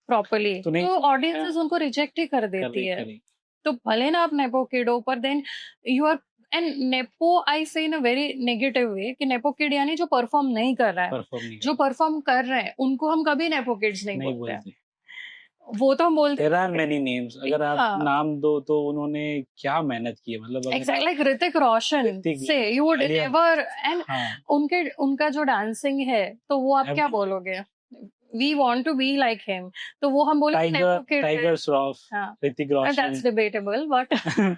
properly तो ऑडियंसेस उनको रिजेक्ट ही कर देती है. तो भले ना आप नेपो किड हो, पर then you are and nepo I say in a very negative way कि नेपो किड यानी जो परफॉर्म नहीं कर रहा है. जो परफॉर्म कर रहे हैं उनको हम कभी नेपो किड्स नहीं बोलते हैं. वो तो हम बोलते हैं. There are many names. अगर आप नाम दो तो उन्होंने क्या मेहनत की है, मतलब exactly like ऋतिक रोशन से you would never and उनका जो डांसिंग है तो वो आप क्या बोलोगे? We want to be like him. तो वो हम बोले tiger Shroff, Hrithik Roshan. That's debatable, but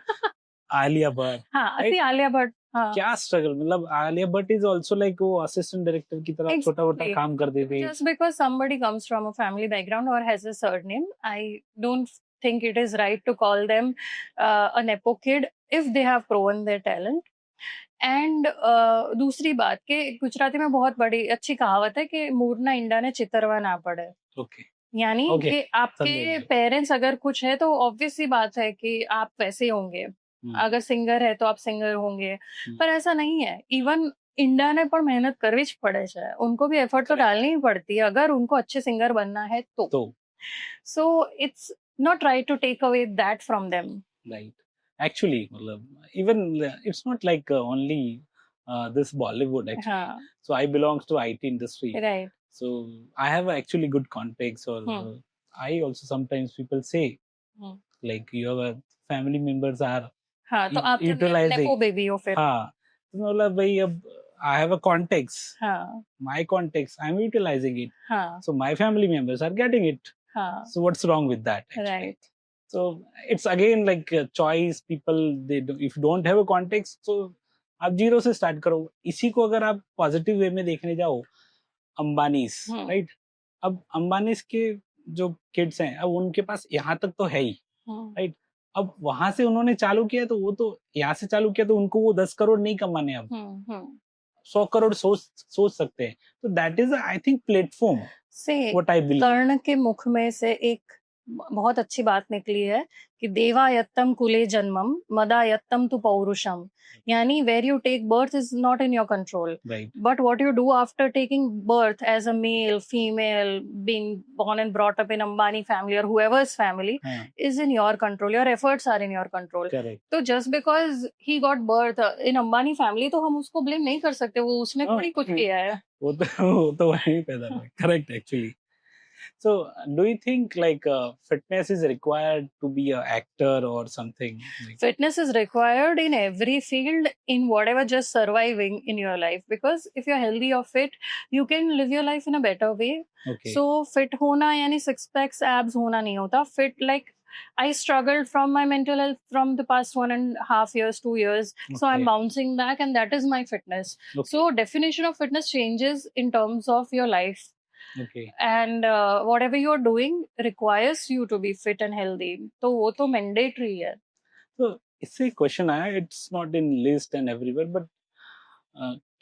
Alia Bhatt. हाँ, आलिया भट्ट. क्या स्ट्रगल, मतलब Alia Bhatt is also like वो असिस्टेंट डायरेक्टर की तरह छोटा मोटा काम कर देते. Just because somebody comes from a family background or has a surname, I don't think it is right to call them a nepo kid if they have proven their talent. And दूसरी बात कि गुजराती में बहुत बड़ी अच्छी कहावत है कि मूरना इंडा ने चितरवा ना पड़े. यानी कि आपके पेरेंट्स अगर कुछ है तो ऑब्वियस सी बात है कि आप वैसे होंगे. अगर सिंगर है तो आप सिंगर होंगे, पर ऐसा नहीं है. इवन इंडा ने पर मेहनत करवी ज पड़े छे, उनको भी एफर्ट तो डालनी ही पड़ती है अगर उनको अच्छे सिंगर बनना है तो. So it's not right to take away that from them. Right. Actually, even it's not like only this Bollywood actually. So I belongs to IT industry. Right. So I have actually good contacts, or I also sometimes people say like your family members are तो आप utilizing nepo baby हो फिर. मतलब भाई अब I have a contacts. My contacts, I'm utilizing it. So my family members are getting it. So what's wrong with that? Actually? Right. So it's again like a choice. People, if you don't have a context, so आप zero से start करो. इसी को अगर आप positive way में देखने जाओ, अंबानीज, राइट. अब अंबानीज के जो किड्स हैं, अब उनके पास यहाँ तक तो है ही, राइट. अब वहां से उन्होंने चालू किया तो वो तो यहाँ से चालू किया तो उनको वो 10 करोड़ नहीं कमाने, अब 100 करोड़ सोच सकते हैं. तो that is I think platform से कर्ण के मुख में से एक बहुत अच्छी बात निकली है कि देवायत्तम कुले जन्मम मदायत्तम तु पौरुषम. यानी where you take birth is not in your control, but what you do after taking birth as a male, female, being born and brought up in Ambani family or whoever's family is in your control. Your efforts are in your control. तो just because he got birth in Ambani family तो हम उसको blame नहीं कर सकते, वो उसने थोड़ी कुछ किया है. वो तो वही पैदा हुआ. Correct, actually. So, do you think like fitness is required to be an actor or something? Fitness is required in every field, in whatever, just surviving in your life. Because if you're healthy or fit, you can live your life in a better way. Okay. So, fit होना यानी six packs, abs होना नहीं होता. Fit, like I struggled from my mental health from the past 1.5 years, 2 years. So I'm bouncing back, and that is my fitness. So definition of fitness changes in terms of your life. Okay. And whatever you're doing requires you to be fit and healthy. तो वो तो mandatory है. So इससे question आया, it's not in list and everywhere, but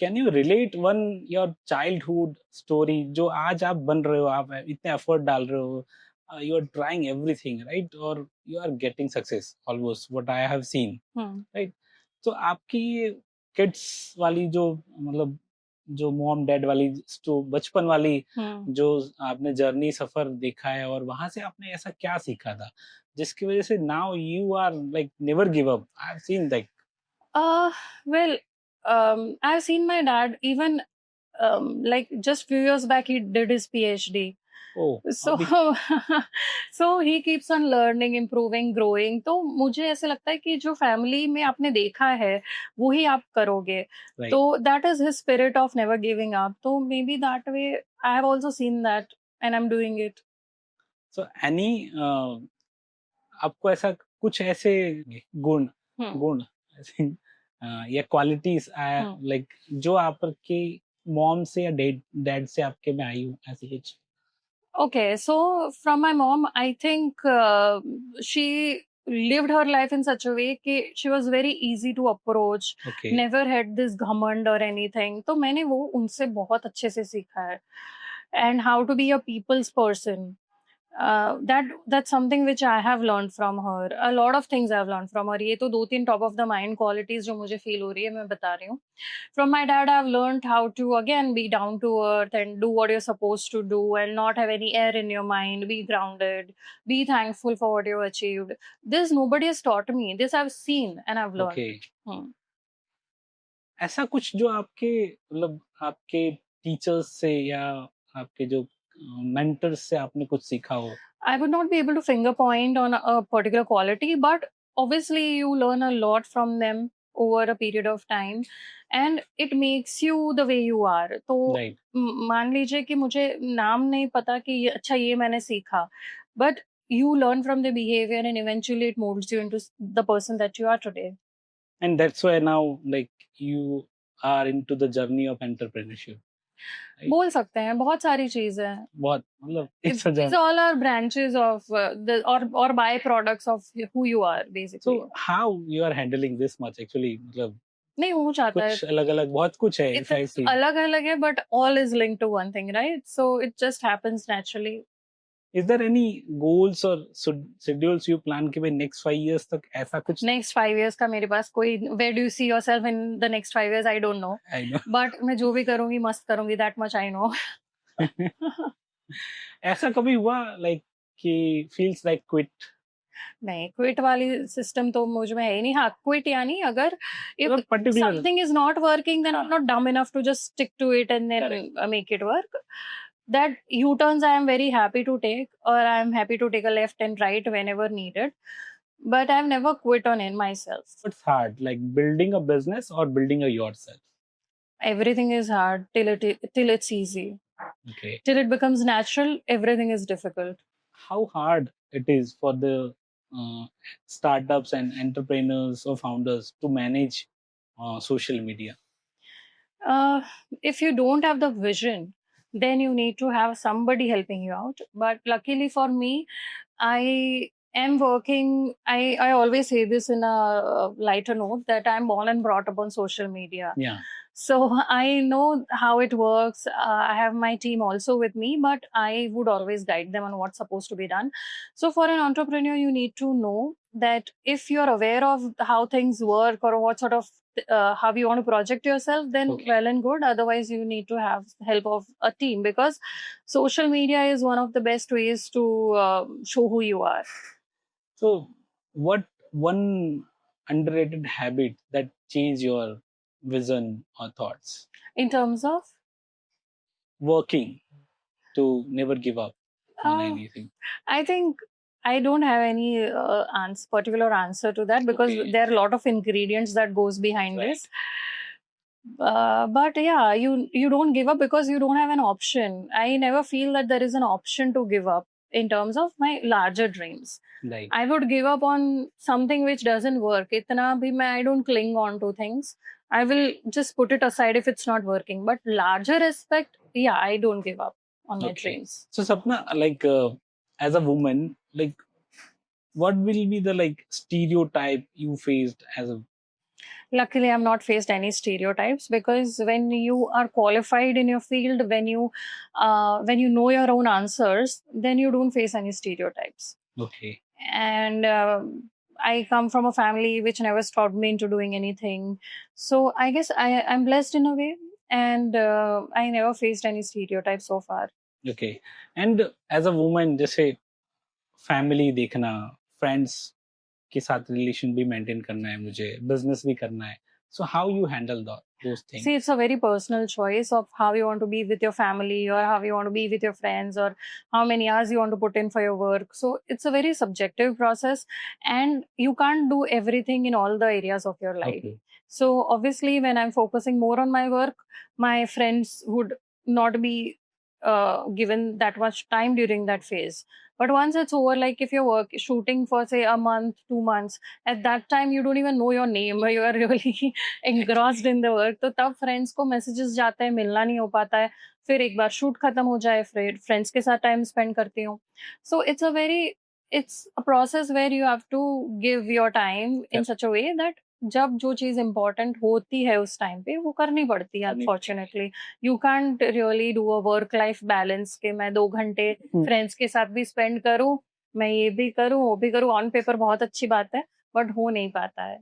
can you relate one your childhood story जो आज आप बन रहे हो, आप इतने effort डाल रहे हो, you are trying everything, right? Or you are getting success almost, what I have seen, right? तो आपकी kids वाली जो मतलब जो मॉम डैड वाली बचपन वाली जो आपने जर्नी सफर देखा है, और वहां से आपने ऐसा क्या सीखा था जिसकी वजह से now you are like never give up? I have seen that. Well, I have seen my dad even like just few years back he did his PhD. So he keeps on learning, improving, growing. तो मुझे ऐसे लगता है कि जो family में आपने देखा है वो ही आप करोगे. तो that is his spirit of never giving up. तो maybe that way I have also seen that and I'm doing it. So any आपको ऐसा कुछ ऐसे गुण या क्वालिटीज लाइक जो आपके मॉम से या डैड से आपके में आई हो, ऐसी कुछ? Okay, so from my mom, I think she lived her life in such a way that she was very easy to approach. Okay. Never had this घमंड or anything. तो मैंने वो उनसे बहुत अच्छे से सीखा है. And how to be a people's person. That's something which I have learned from her. A lot of things I've learned from her. ये तो 2-3 top of the mind qualities जो मुझे feel हो रही है मैं बता रही हूँ. From my dad, I've learned how to again be down to earth and do what you're supposed to do and not have any air in your mind. Be grounded. Be thankful for what you've achieved. This nobody has taught me. This I've seen and I've learned. Okay. ऐसा कुछ जो आपके मतलब आपके teachers से या आपके जो मेंटर्स से आपने कुछ सीखा हो? I would not be able to finger point on a particular quality, but obviously you learn a lot from them over a period of time and it makes you the way you are. तो Right. मान लीजिए कि मुझे नाम नहीं पता कि अच्छा ये मैंने सीखा, but you learn from the behavior and eventually it molds you into the person that you are today. And that's why now like you are into the journey of entrepreneurship. Right. बोल सकते हैं बहुत सारी चीजें हैं. बहुत मतलब It's all our branches of the or by products of who you are basically. So how you are handling this much actually मतलब नहीं हो जाता है. कुछ अलग-अलग बहुत कुछ है. It's अलग-अलग है but all is linked to one thing, right? So it just happens naturally. Is there any goals or schedules you plan कि भाई next 5 years तक ऐसा कुछ? Next 5 years का मेरे पास कोई where do you see yourself in the next 5 years? I don't know. I know. But मैं जो भी करूँगी मस्त करूँगी, that much I know. ऐसा कभी हुआ like कि feels like quit? नहीं, क्विट वाली सिस्टम तो मुझ में है ही नहीं. हाँ, क्विट यानी अगर if something is not working then I'm not dumb enough to just stick to it and then make it work. That U-turns I am very happy to take, or I am happy to take a left and right whenever needed. But I've never quit on it myself. What's hard, like building a business or building a yourself? Everything is hard till it's easy. Okay. Till it becomes natural, everything is difficult. How hard it is for the startups and entrepreneurs or founders to manage social media? If you don't have the vision, then you need to have somebody helping you out. But luckily for me, I am working. I always say this in a lighter note that I'm born and brought up on social media. Yeah. So I know how it works. I have my team also with me, but I would always guide them on what's supposed to be done. So for an entrepreneur, you need to know that if you're aware of how things work or what sort of how you want to project yourself, then okay, well and good. Otherwise, you need to have help of a team because social media is one of the best ways to show who you are. So, what one underrated habit that changed your vision or thoughts in terms of working to never give up on anything? I think I don't have any particular answer to that because okay, there are a lot of ingredients that goes behind right, this. But yeah, you don't give up because you don't have an option. I never feel that there is an option to give up in terms of my larger dreams. Right. I would give up on something which doesn't work. Itna bhi I don't cling on to things. I will just put it aside if it's not working. But larger aspect, yeah, I don't give up on my dreams. So Sapna, like as a woman, like what will be the like stereotype you faced as a? Luckily, I'm not faced any stereotypes because when you are qualified in your field, when you know your own answers, then you don't face any stereotypes. Okay. And I come from a family which never stopped me into doing anything. So I guess I'm blessed in a way, and I never faced any stereotypes so far. Okay. And as a woman, जैसे family देखना, friends के साथ relation भी maintain करना है मुझे, business भी करना है. So how you handle those things? See, it's a very personal choice of how you want to be with your family or how you want to be with your friends or how many hours you want to put in for your work. So it's a very subjective process and you can't do everything in all the areas of your life. Okay. So obviously when I'm focusing more on my work, my friends would not be given that much time during that phase. But once it's over, like if you're shooting for say a month, 2 months, at that time you don't even know your name or you are really engrossed in the work. तो तब friends को messages जाते हैं, मिलना नहीं हो पाता है. फिर एक बार shoot खत्म हो जाए, फिर friends के साथ time spend करती हूँ. So it's a process where you have to give your time in such a way that जब जो चीज इम्पोर्टेंट होती है उस टाइम पे वो करनी पड़ती है. Unfortunately you can't really do a work life balance के मैं 2 घंटे फ्रेंड्स के साथ भी स्पेंड करूं, मैं ये भी करूं वो भी करूं. ऑन पेपर बहुत अच्छी बात है बट हो नहीं पाता है.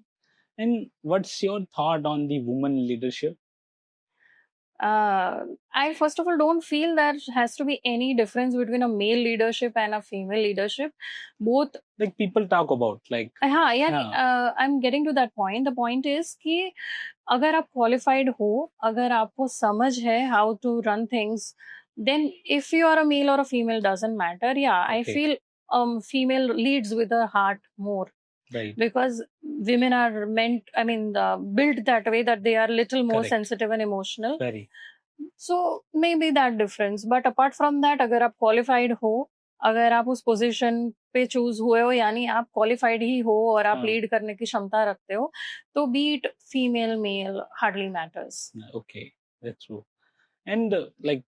And what's your thought on the woman leadership? I first of all don't feel there has to be any difference between a male leadership and a female leadership. Both, Like people talk about, like, हाँ यानी हाँ, I'm getting to that point. The point is कि अगर आप qualified हो, अगर आपको समझ है how to run things, then if you are a male or a female doesn't matter. Yeah, I Okay. feel female leads with a heart more. right, Because women are meant, I mean, built that way that they are little more Correct. sensitive and emotional. very. So maybe that difference. But apart from that, अगर आप qualified हो, अगर आप उस position पे choose हुए हो, यानी आप क्वालिफाइड ही हो और आप हाँ. लीड करने की क्षमता रखते हो, तो be it female male hardly matters. Okay, that's true. And like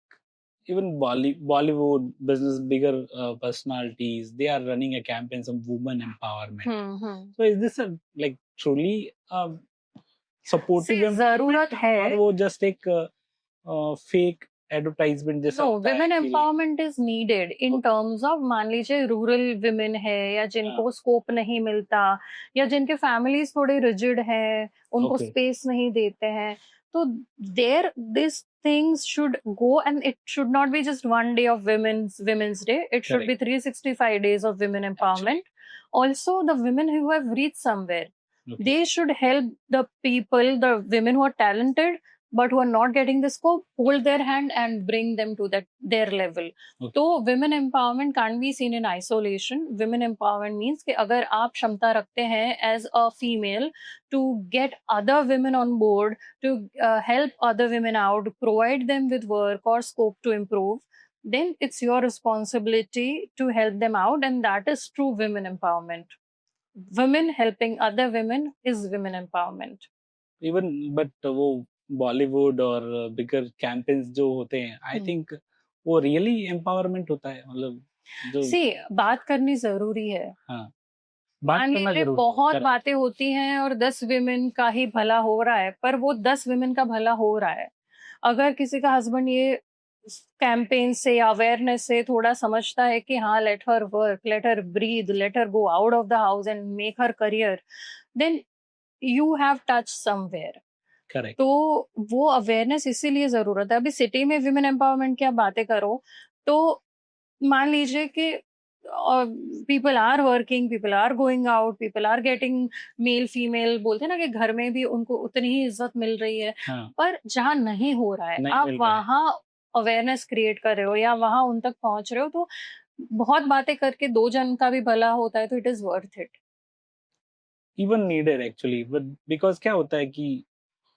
even Bollywood business, bigger personalities, they are running a campaign of women empowerment. So is this a like truly supportive जरूरत है. और वो just एक fake advertisement जैसा no, होता है women कि empowerment is needed in terms of, मान लीजिए रूरल विमेन है या जिनको स्कोप नहीं मिलता या जिनके फैमिलीज थोड़े रिजिड है, उनको Okay. स्पेस नहीं देते हैं, तो there this things should go, and it should not be just one day of women's day. It should be 365 days of women empowerment. Also, the women who have reached somewhere, Okay. they should help the people, the women who are talented but who are not getting the scope, hold their hand and bring them to their level. Okay. तो women empowerment can't be seen in isolation. Women empowerment means कि अगर आप क्षमता रखते हैं as a female to get other women on board, to help other women out, provide them with work or scope to improve, then it's your responsibility to help them out, and that is true women empowerment. Women helping other women is women empowerment. Even but वो बॉलीवुड और बिगर campaigns जो होते हैं, I think वो really empowerment होता है, मतलब जो बात करनी जरूरी है. हाँ, बात करना जरूर बहुत बातें होती हैं और 10 विमेन का ही भला हो रहा है, पर वो 10 विमेन का भला हो रहा है. अगर किसी का हस्बैंड ये कैंपेन से या अवेयरनेस से थोड़ा समझता है कि हाँ, let her work, let her breathe, let her go out of the house and make her career, then you have touch somewhere. Correct. तो वो अवेयरनेस इसीलिए जरूरत है. अभी सिटी में विमेन एम्पावरमेंट की आप बातें करो तो मान लीजिए कि people are working, people are going out, people are getting male female, बोलते हैं ना कि घर में भी उनको उतनी ही इज्जत मिल रही है. पर जहाँ नहीं हो रहा है, आप वहाँ अवेयरनेस क्रिएट कर रहे हो या वहाँ उन तक पहुंच रहे हो, तो बहुत बातें करके 2 जन का भी भला होता है, तो it is worth it. Even needed actually, but because क्या होता है कि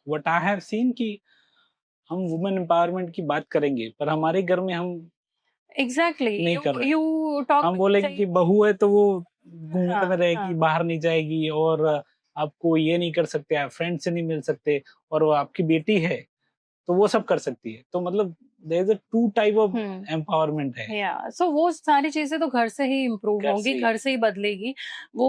व्हाट आई हैव सीन कि हम वुमेन एम्पावरमेंट की बात करेंगे पर हमारे घर में हम एग्जैक्टली नहीं कर रहे. यू टॉक, हम बोले कि बहू है तो वो घूंघट में रहेगी, बाहर नहीं जाएगी और आपको ये नहीं कर सकते, आप फ्रेंड से नहीं मिल सकते, और वो आपकी बेटी है तो वो सब कर सकती है. तो मतलब there is a two type of empowerment है. सो वो सारी चीजें तो घर से ही इम्प्रूव होगी, घर से ही बदलेगी. वो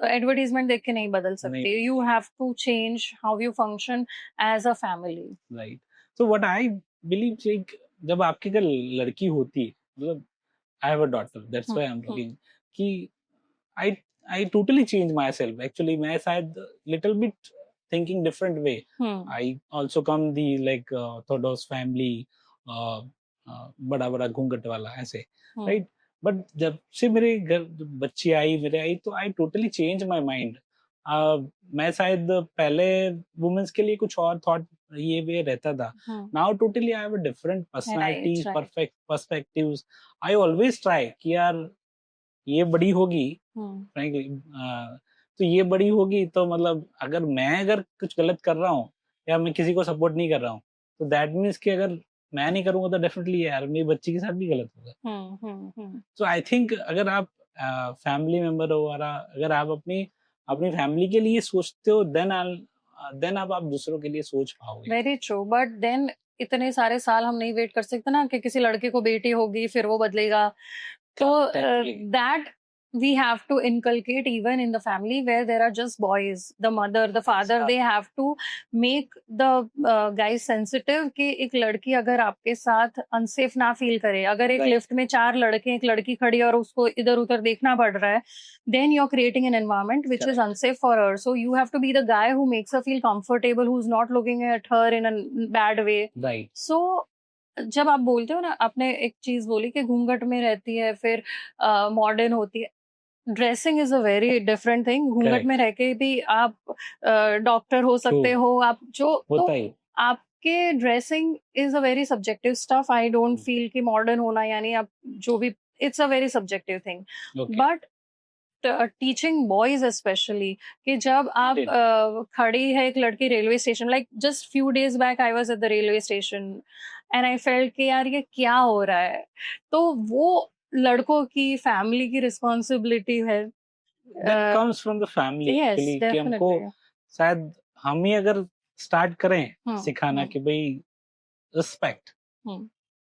एडवर्टीजमेंट देख के नहीं बदल सकती. You have to change how you function as a family. Right. So what I believe, जब आपके घर लड़की होती है, मतलब I have a daughter, that's why I am talking कि I totally changed myself. Actually, मैं शायद little bit thinking different way. I also come the like Thodos family, बड़ा बड़ा घूंघट वाला ऐसे, right? But जब से मेरे घर बच्ची आई, मेरे आई, तो I totally changed my mind. मैं शायद पहले वुमेन्स के लिए कुछ और थॉट ये वे रहता था. Now totally I have a different personalities, perfect perspectives. I always try कि यार ये बड़ी होगी, फ्रैंकली, तो ये बड़ी होगी तो मतलब अगर कुछ गलत कर रहा हूँ या मैं किसी को सपोर्ट नहीं कर रहा हूँ, तो दैट मीन्स कि अगर मैं नहीं करूंगा तो डेफिनेटली यार मेरी बच्ची के साथ भी गलत होगा. सो आई थिंक अगर आप फैमिली मेंबर हो और अगर आप अपनी फैमिली के लिए सोचते हो, देन आप दूसरों के लिए सोच पाओगे. Very true. बट देन इतने सारे साल हम नहीं वेट कर सकते ना कि किसी लड़के को बेटी होगी फिर वो बदलेगा. तो that we have to inculcate even in the family where there are just boys, the mother, the father, they have to make the guys sensitive कि एक लड़की अगर आपके साथ अनसेफ ना फील करे, अगर एक Right. लिफ्ट में 4 लड़के एक लड़की खड़ी है और उसको इधर उधर देखना पड़ रहा है, then you're creating an environment which is unsafe for her. So you have to be the guy who makes her feel comfortable, who's not looking at her in a bad way. Right. So जब आप बोलते हो ना, आपने एक चीज बोली कि घूंघट में रहती है, फिर मॉडर्न होती है. Dressing is a very different thing. घूंघट में रह के भी आप डॉक्टर हो सकते हो, आप जो तो आपके dressing is a very subjective stuff. I don't feel कि मॉडर्न होना यानी आप जो भी, it's a very subjective thing. But teaching boys specially कि जब आप खड़ी है एक लड़की railway station, like just few days back I was at the railway station and I felt कि यार ये क्या हो रहा है. तो वो लड़कों की फैमिली की रिस्पॉन्सिबिलिटी है. That comes from the family actually कि हमको शायद हम ही अगर स्टार्ट करें सिखाना कि भाई रिस्पेक्ट,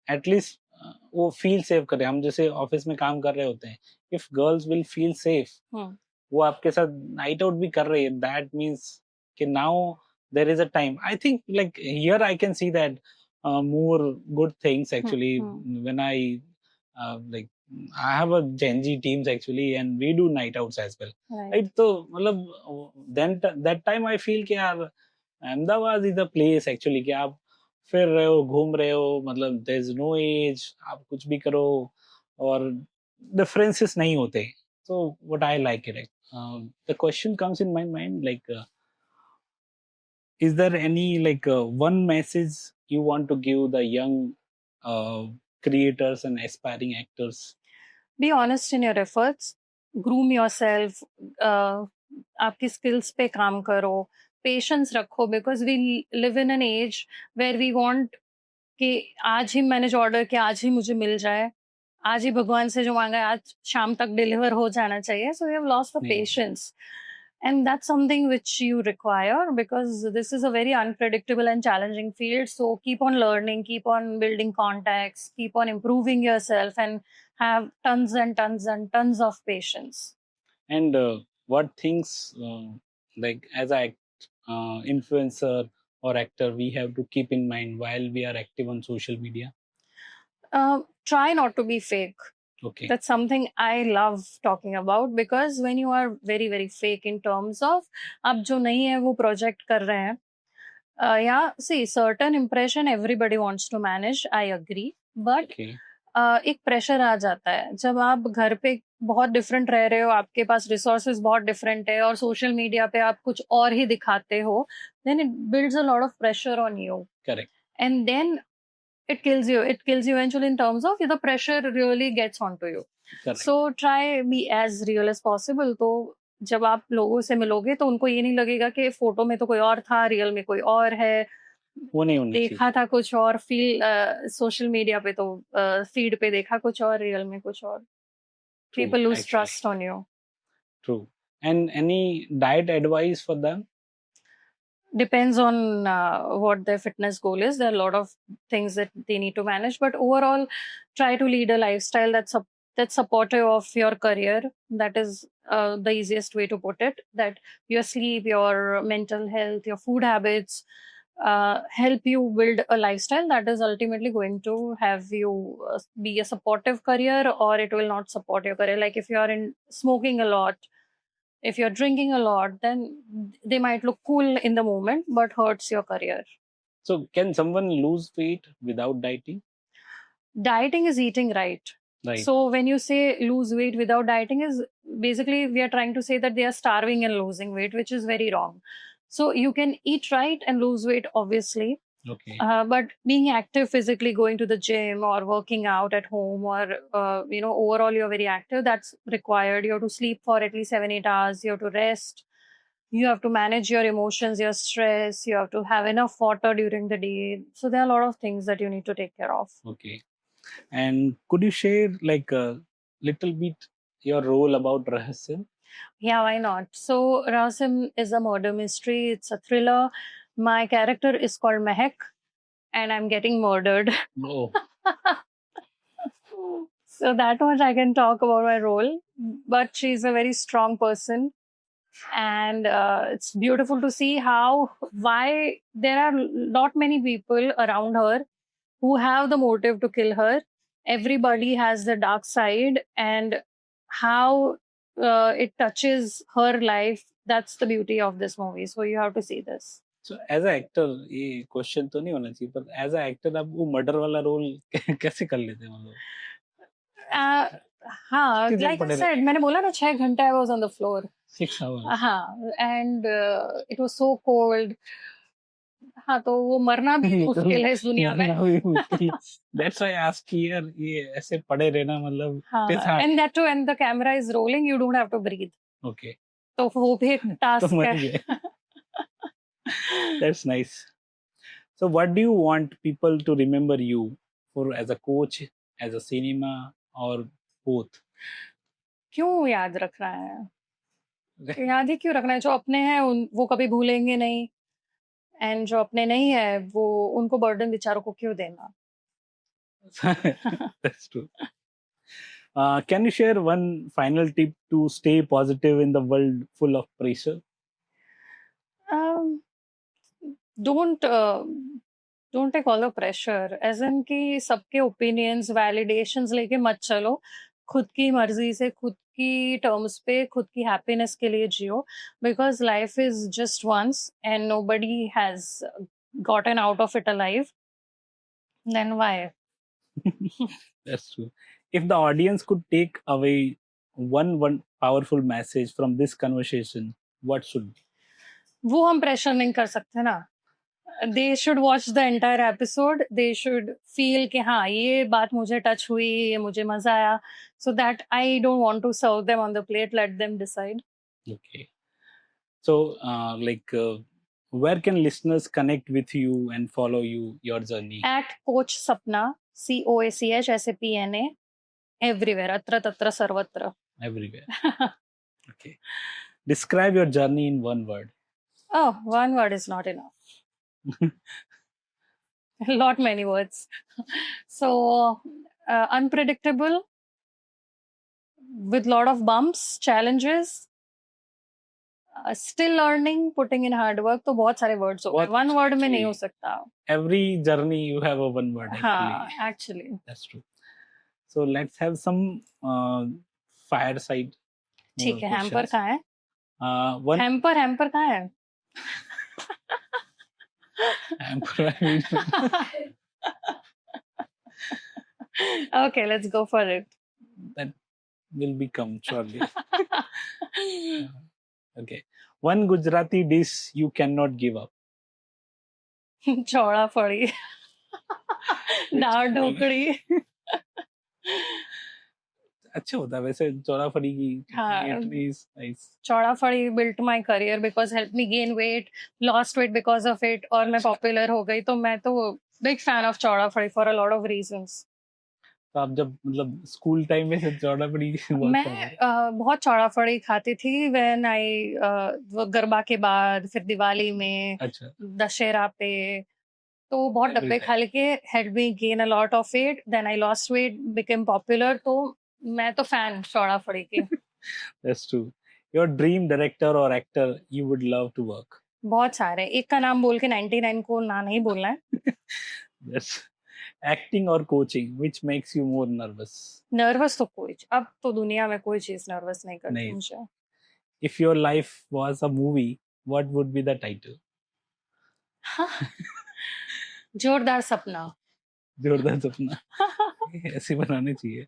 एटलीस्ट वो फील सेफ करें. हम जैसे ऑफिस में काम कर रहे होते हैं, if girls will feel safe, वो आपके साथ नाइट आउट भी कर रही है, दैट मीन्स कि now there is a time. I think like here I can see that more good things actually when I like I have a Gen Z teams actually and we do night outs as well, right? So मतलब then that time I feel कि यार Ahmedabad is the place actually कि आप फिर रहे हो, घूम रहे हो, मतलब there is no age, आप कुछ भी करो और differences नहीं होते. So what I like it, the question comes in my mind like is there any like one message you want to give the young creators and aspiring actors? Be honest in your efforts, groom yourself, आपकी skills पे काम करो, patience रखो, because we live in an age where we want कि आज ही manage order कि आज ही मुझे मिल जाए, आज ही भगवान से जो मांगा है आज शाम तक डिलीवर हो जाना चाहिए. So we have lost the patience. And that's something which you require because this is a very unpredictable and challenging field. So keep on learning, keep on building contacts, keep on improving yourself, and have tons and tons and tons of patience. And what things like as a influencer or actor we have to keep in mind while we are active on social media? Try not to be fake. Okay. That's something I love talking about because when you are very very fake in terms of आप जो नहीं है वो project कर रहे हैं, yeah, see certain impression everybody wants to manage, I agree, but एक pressure आ जाता है जब आप घर पे बहुत डिफरेंट रह रहे हो, आपके पास रिसोर्सेज बहुत डिफरेंट है और सोशल मीडिया पे आप कुछ और ही दिखाते हो, then it builds a lot of pressure on you. Correct. And then it kills you eventually in terms of the pressure really gets onto you. Correct. So try be as real as possible. तो जब आप लोगों से मिलोगे तो उनको ये नहीं लगेगा कि फोटो में तो कोई और था, रियल में कोई और है, वो नहीं देखा था कुछ और, फील सोशल मीडिया पे तो फीड पे देखा कुछ और, रियल में कुछ और. People lose trust on you. True. And any diet advice for them? Depends on what their fitness goal is. There are a lot of things that they need to manage, but overall try to lead a lifestyle that's supportive of your career. That is the easiest way to put it, that your sleep, your mental health, your food habits help you build a lifestyle that is ultimately going to have you be a supportive career, or it will not support your career. Like if you are in smoking a lot, if you're drinking a lot, then they might look cool in the moment but hurts your career. So can someone lose weight without dieting? Dieting is eating right. Right. So when you say lose weight without dieting, is basically we are trying to say that they are starving and losing weight, which is very wrong. So you can eat right and lose weight, obviously. Okay. But being active physically, going to the gym or working out at home, or overall you're very active, that's required. You have to sleep for at least 7-8 hours. You have to rest. You have to manage your emotions, your stress. You have to have enough water during the day. So there are a lot of things that you need to take care of. Okay. And could you share like a little bit your role about Rahasya? Yeah, why not? So Rahasya is a murder mystery. It's a thriller. My character is called Mehak, and I'm getting murdered. Oh. So that much I can talk about my role. But she's a very strong person, and it's beautiful to see why there are not many people around her who have the motive to kill her. Everybody has the dark side, and how it touches her life. That's the beauty of this movie. So you have to see this. So as a actor, ये question तो नहीं होना चाहिए, पर as a actor आप वो murder वाला role कैसे कर लेते हैं मतलब? हाँ, कितने like I पड़े said, मैंने बोला ना 6 घंटे I was on the floor. 6 hours. हाँ, and it was so cold. हाँ, तो वो मरना भी मुश्किल है इस दुनिया में. मरना भी मुश्किल है. That's why I ask here, ये ऐसे पड़े रहना मतलब it is हाँ, hard. and that too, when the camera is rolling, you don't have to breathe. Okay. तो वो भी एक तो टास्क मर है. गए. That's nice. So what do you want people to remember you for, as a coach, as a cinema, or both? क्यों याद रखना है? याद ही क्यों रखना है? जो अपने हैं वो कभी भूलेंगे नहीं, एंड जो अपने नहीं है वो उनको बर्डन बेचारों को क्यों देना? That's true. Can you share one final tip to stay positive in the world full of pressure? Um, don't take all the pressure. As in कि सबके opinions, validations लेके मत चलो. खुद की मर्जी से, खुद की terms पे, खुद की happiness के लिए जियो. Because life is just once and nobody has gotten out of it alive. Then why? That's true. If the audience could take away one powerful message from this conversation, what should be? वो हम pressure नहीं कर सकते ना. They should watch the entire episode. They should feel कि हाँ ये बात मुझे touch हुई, ये मुझे मजा आया. So that I don't want to serve them on the plate. Let them decide. Okay. So, where can listeners connect with you and follow your journey? At Coach Sapna, COACH SAPNA, everywhere. Atra tatra sarvatra. Everywhere. Okay. Describe your journey in one word. Oh, one word is not enough. Lot many words. So unpredictable, with lot of bumps, challenges, still learning, putting in hard work. तो बहुत सारे words हो गए. One word में नहीं हो सकता. Every journey you have a one word. हाँ, actually. That's true. So let's have some fireside. ठीक है. Hamper कहाँ है? One Hamper कहाँ है? hamper. Okay, let's go for it. That will become shortly. Okay. One Gujarati dish you cannot give up. चौड़ा फड़ी. दाल ढोकड़ी. अच्छा होता है वैसे चौड़ा फड़ी की. हाँ. Nice. चौड़ा फड़ी built my career because helped me gain weight, lost weight because of it, और मैं popular हो गई. तो मैं तो big fan of चौड़ा फड़ी for a lot of reasons. तो आप जब मतलब स्कूल टाइम में से चौड़ा फड़ी मैं बहुत चौड़ा फड़ी खाती थी when I गरबा के बाद, फिर दिवाली में, अच्छा. दशहरा पे, तो बहुत डब्बे खा लेके helped me gain a lot of weight. Then I lost weight, became popular. तो मैं तो fan चौड़ा फड़ी की. That's true. Your dream director or actor you would love to work? बहुत सारे. एक का नाम बोल के 99 को ना नहीं बोलना है. Yes. Acting or coaching, which makes you more nervous? Nervous तो कोई. अब तो दुनिया में कोई चीज nervous नहीं करती मुझे. If your life was a movie, what would be the title? जोरदार सपना. जोरदार सपना. ऐसे बनाने चाहिए.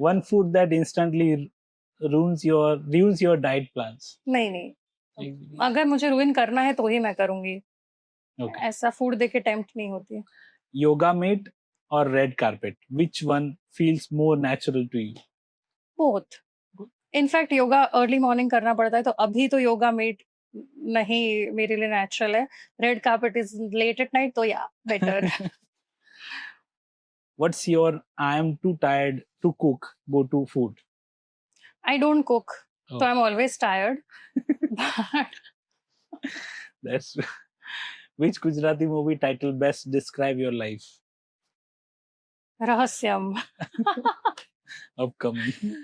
One food that instantly ruins your diet plans. नहीं. अगर मुझे ruin करना है तो ही मैं करूंगी. Okay. ऐसा food देके tempt नहीं होती. Yoga mat or red carpet, which one feels more natural to you? Both. In fact, yoga early morning करना पड़ता है, तो अभी तो yoga mat नहीं मेरे लिए natural है. Red carpet is late at night, तो yeah, better. What's your I am too tired to cook go-to food? I don't cook, so I'm always tired. That's which Gujarati movie title best describe your life? Rahasyam. upcoming.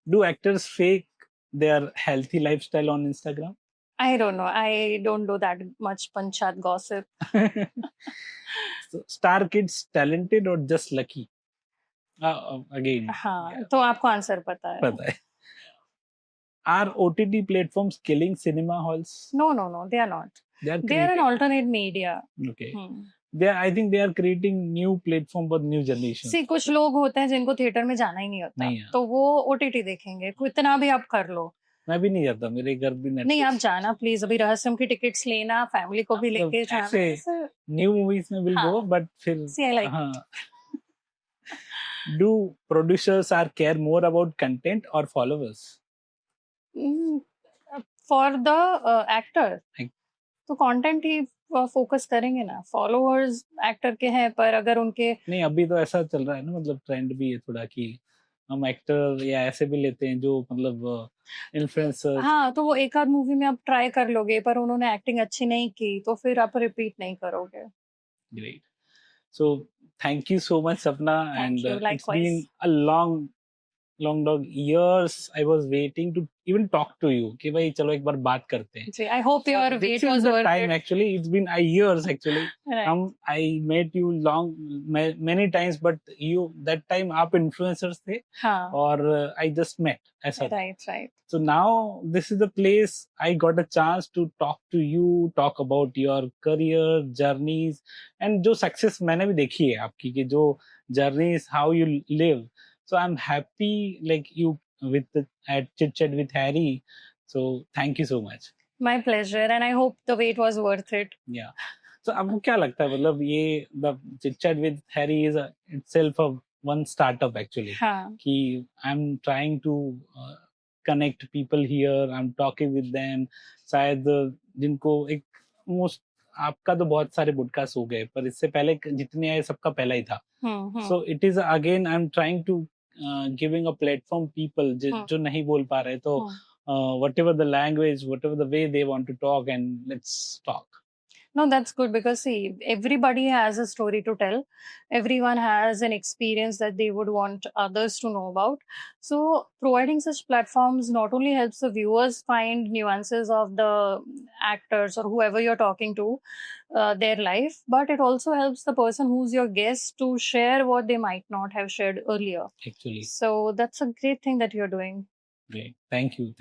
Do actors fake their healthy lifestyle on Instagram? I don't know. I don't do that much panchat gossip. So, star kids talented or just lucky? Again, हाँ, yeah, तो आपको answer पता है. पता है. Are OTT platforms killing cinema halls? No, no, no. They are not. They are They are an creating. alternate media. Okay. Hmm. I think they are creating new platform for new generation. See, कुछ लोग होते हैं जिनको theatre में जाना ही नहीं होता, नहीं है. तो वो ओटीटी देखेंगे. कितना भी आप कर लो. मैं भी नहीं जाता, मेरे घर भी Netflix. नहीं, आप जाना प्लीज. अभी रहस्यम की टिकट्स लेना, फैमिली को भी लेके जाना. ऐसे न्यू मूवीज में will go, but फिर See, I like. हाँ. Do producers are care more about content or followers? For the actor, Like- तो कंटेंट ही फोकस करेंगे ना. फॉलोअर्स एक्टर के हैं, पर अगर उनके नहीं, अभी तो ऐसा चल रहा है ना, मतलब ट्रेंड भी है थोड़ा कि हम एक्टर या ऐसे भी लेते हैं जो मतलब इन्फ्लुएंसर. हाँ, तो वो एक आध मूवी में आप ट्राई कर लोगे, पर उन्होंने एक्टिंग अच्छी नहीं की तो फिर आप रिपीट नहीं करोगे. Great. So thank you so much, Sapna. Thank And you, it's likewise. been a long dog years I was waiting to even talk to you कि भाई चलो एक बार बात करते हैं. जी, I hope your This wait is was the worth time it. actually. It's been years actually. Right. I met you many times, but you that time आप influencers थे हाँ. और I just met ऐसा. Right. So now this is the place I got a chance to talk to you, talk about your career journeys, and जो success मैंने भी देखी है आपकी कि जो journeys how you live. So I'm happy like you at Chit Chat with Harry. So thank you so much. My pleasure, and I hope the wait was worth it. Yeah. So आपको क्या लगता है मतलब ये the Chit Chat with Harry is itself a one startup actually. हाँ. कि I'm trying to connect people here. I'm talking with them. शायद जिनको एक most आपका तो बहुत सारे पॉडकास्ट हो गए, पर इससे पहले जितने आए सबका पहला ही था. So it is again I'm trying to giving a platform people जो नहीं बोल पा रहे, तो whatever the language, whatever the way they want to talk, and let's talk. No, that's good, because see, everybody has a story to tell. Everyone has an experience that they would want others to know about. So providing such platforms not only helps the viewers find nuances of the actors or whoever you're talking to, their life, but it also helps the person who's your guest to share what they might not have shared earlier. Actually. So that's a great thing that you're doing. Great. Thank you.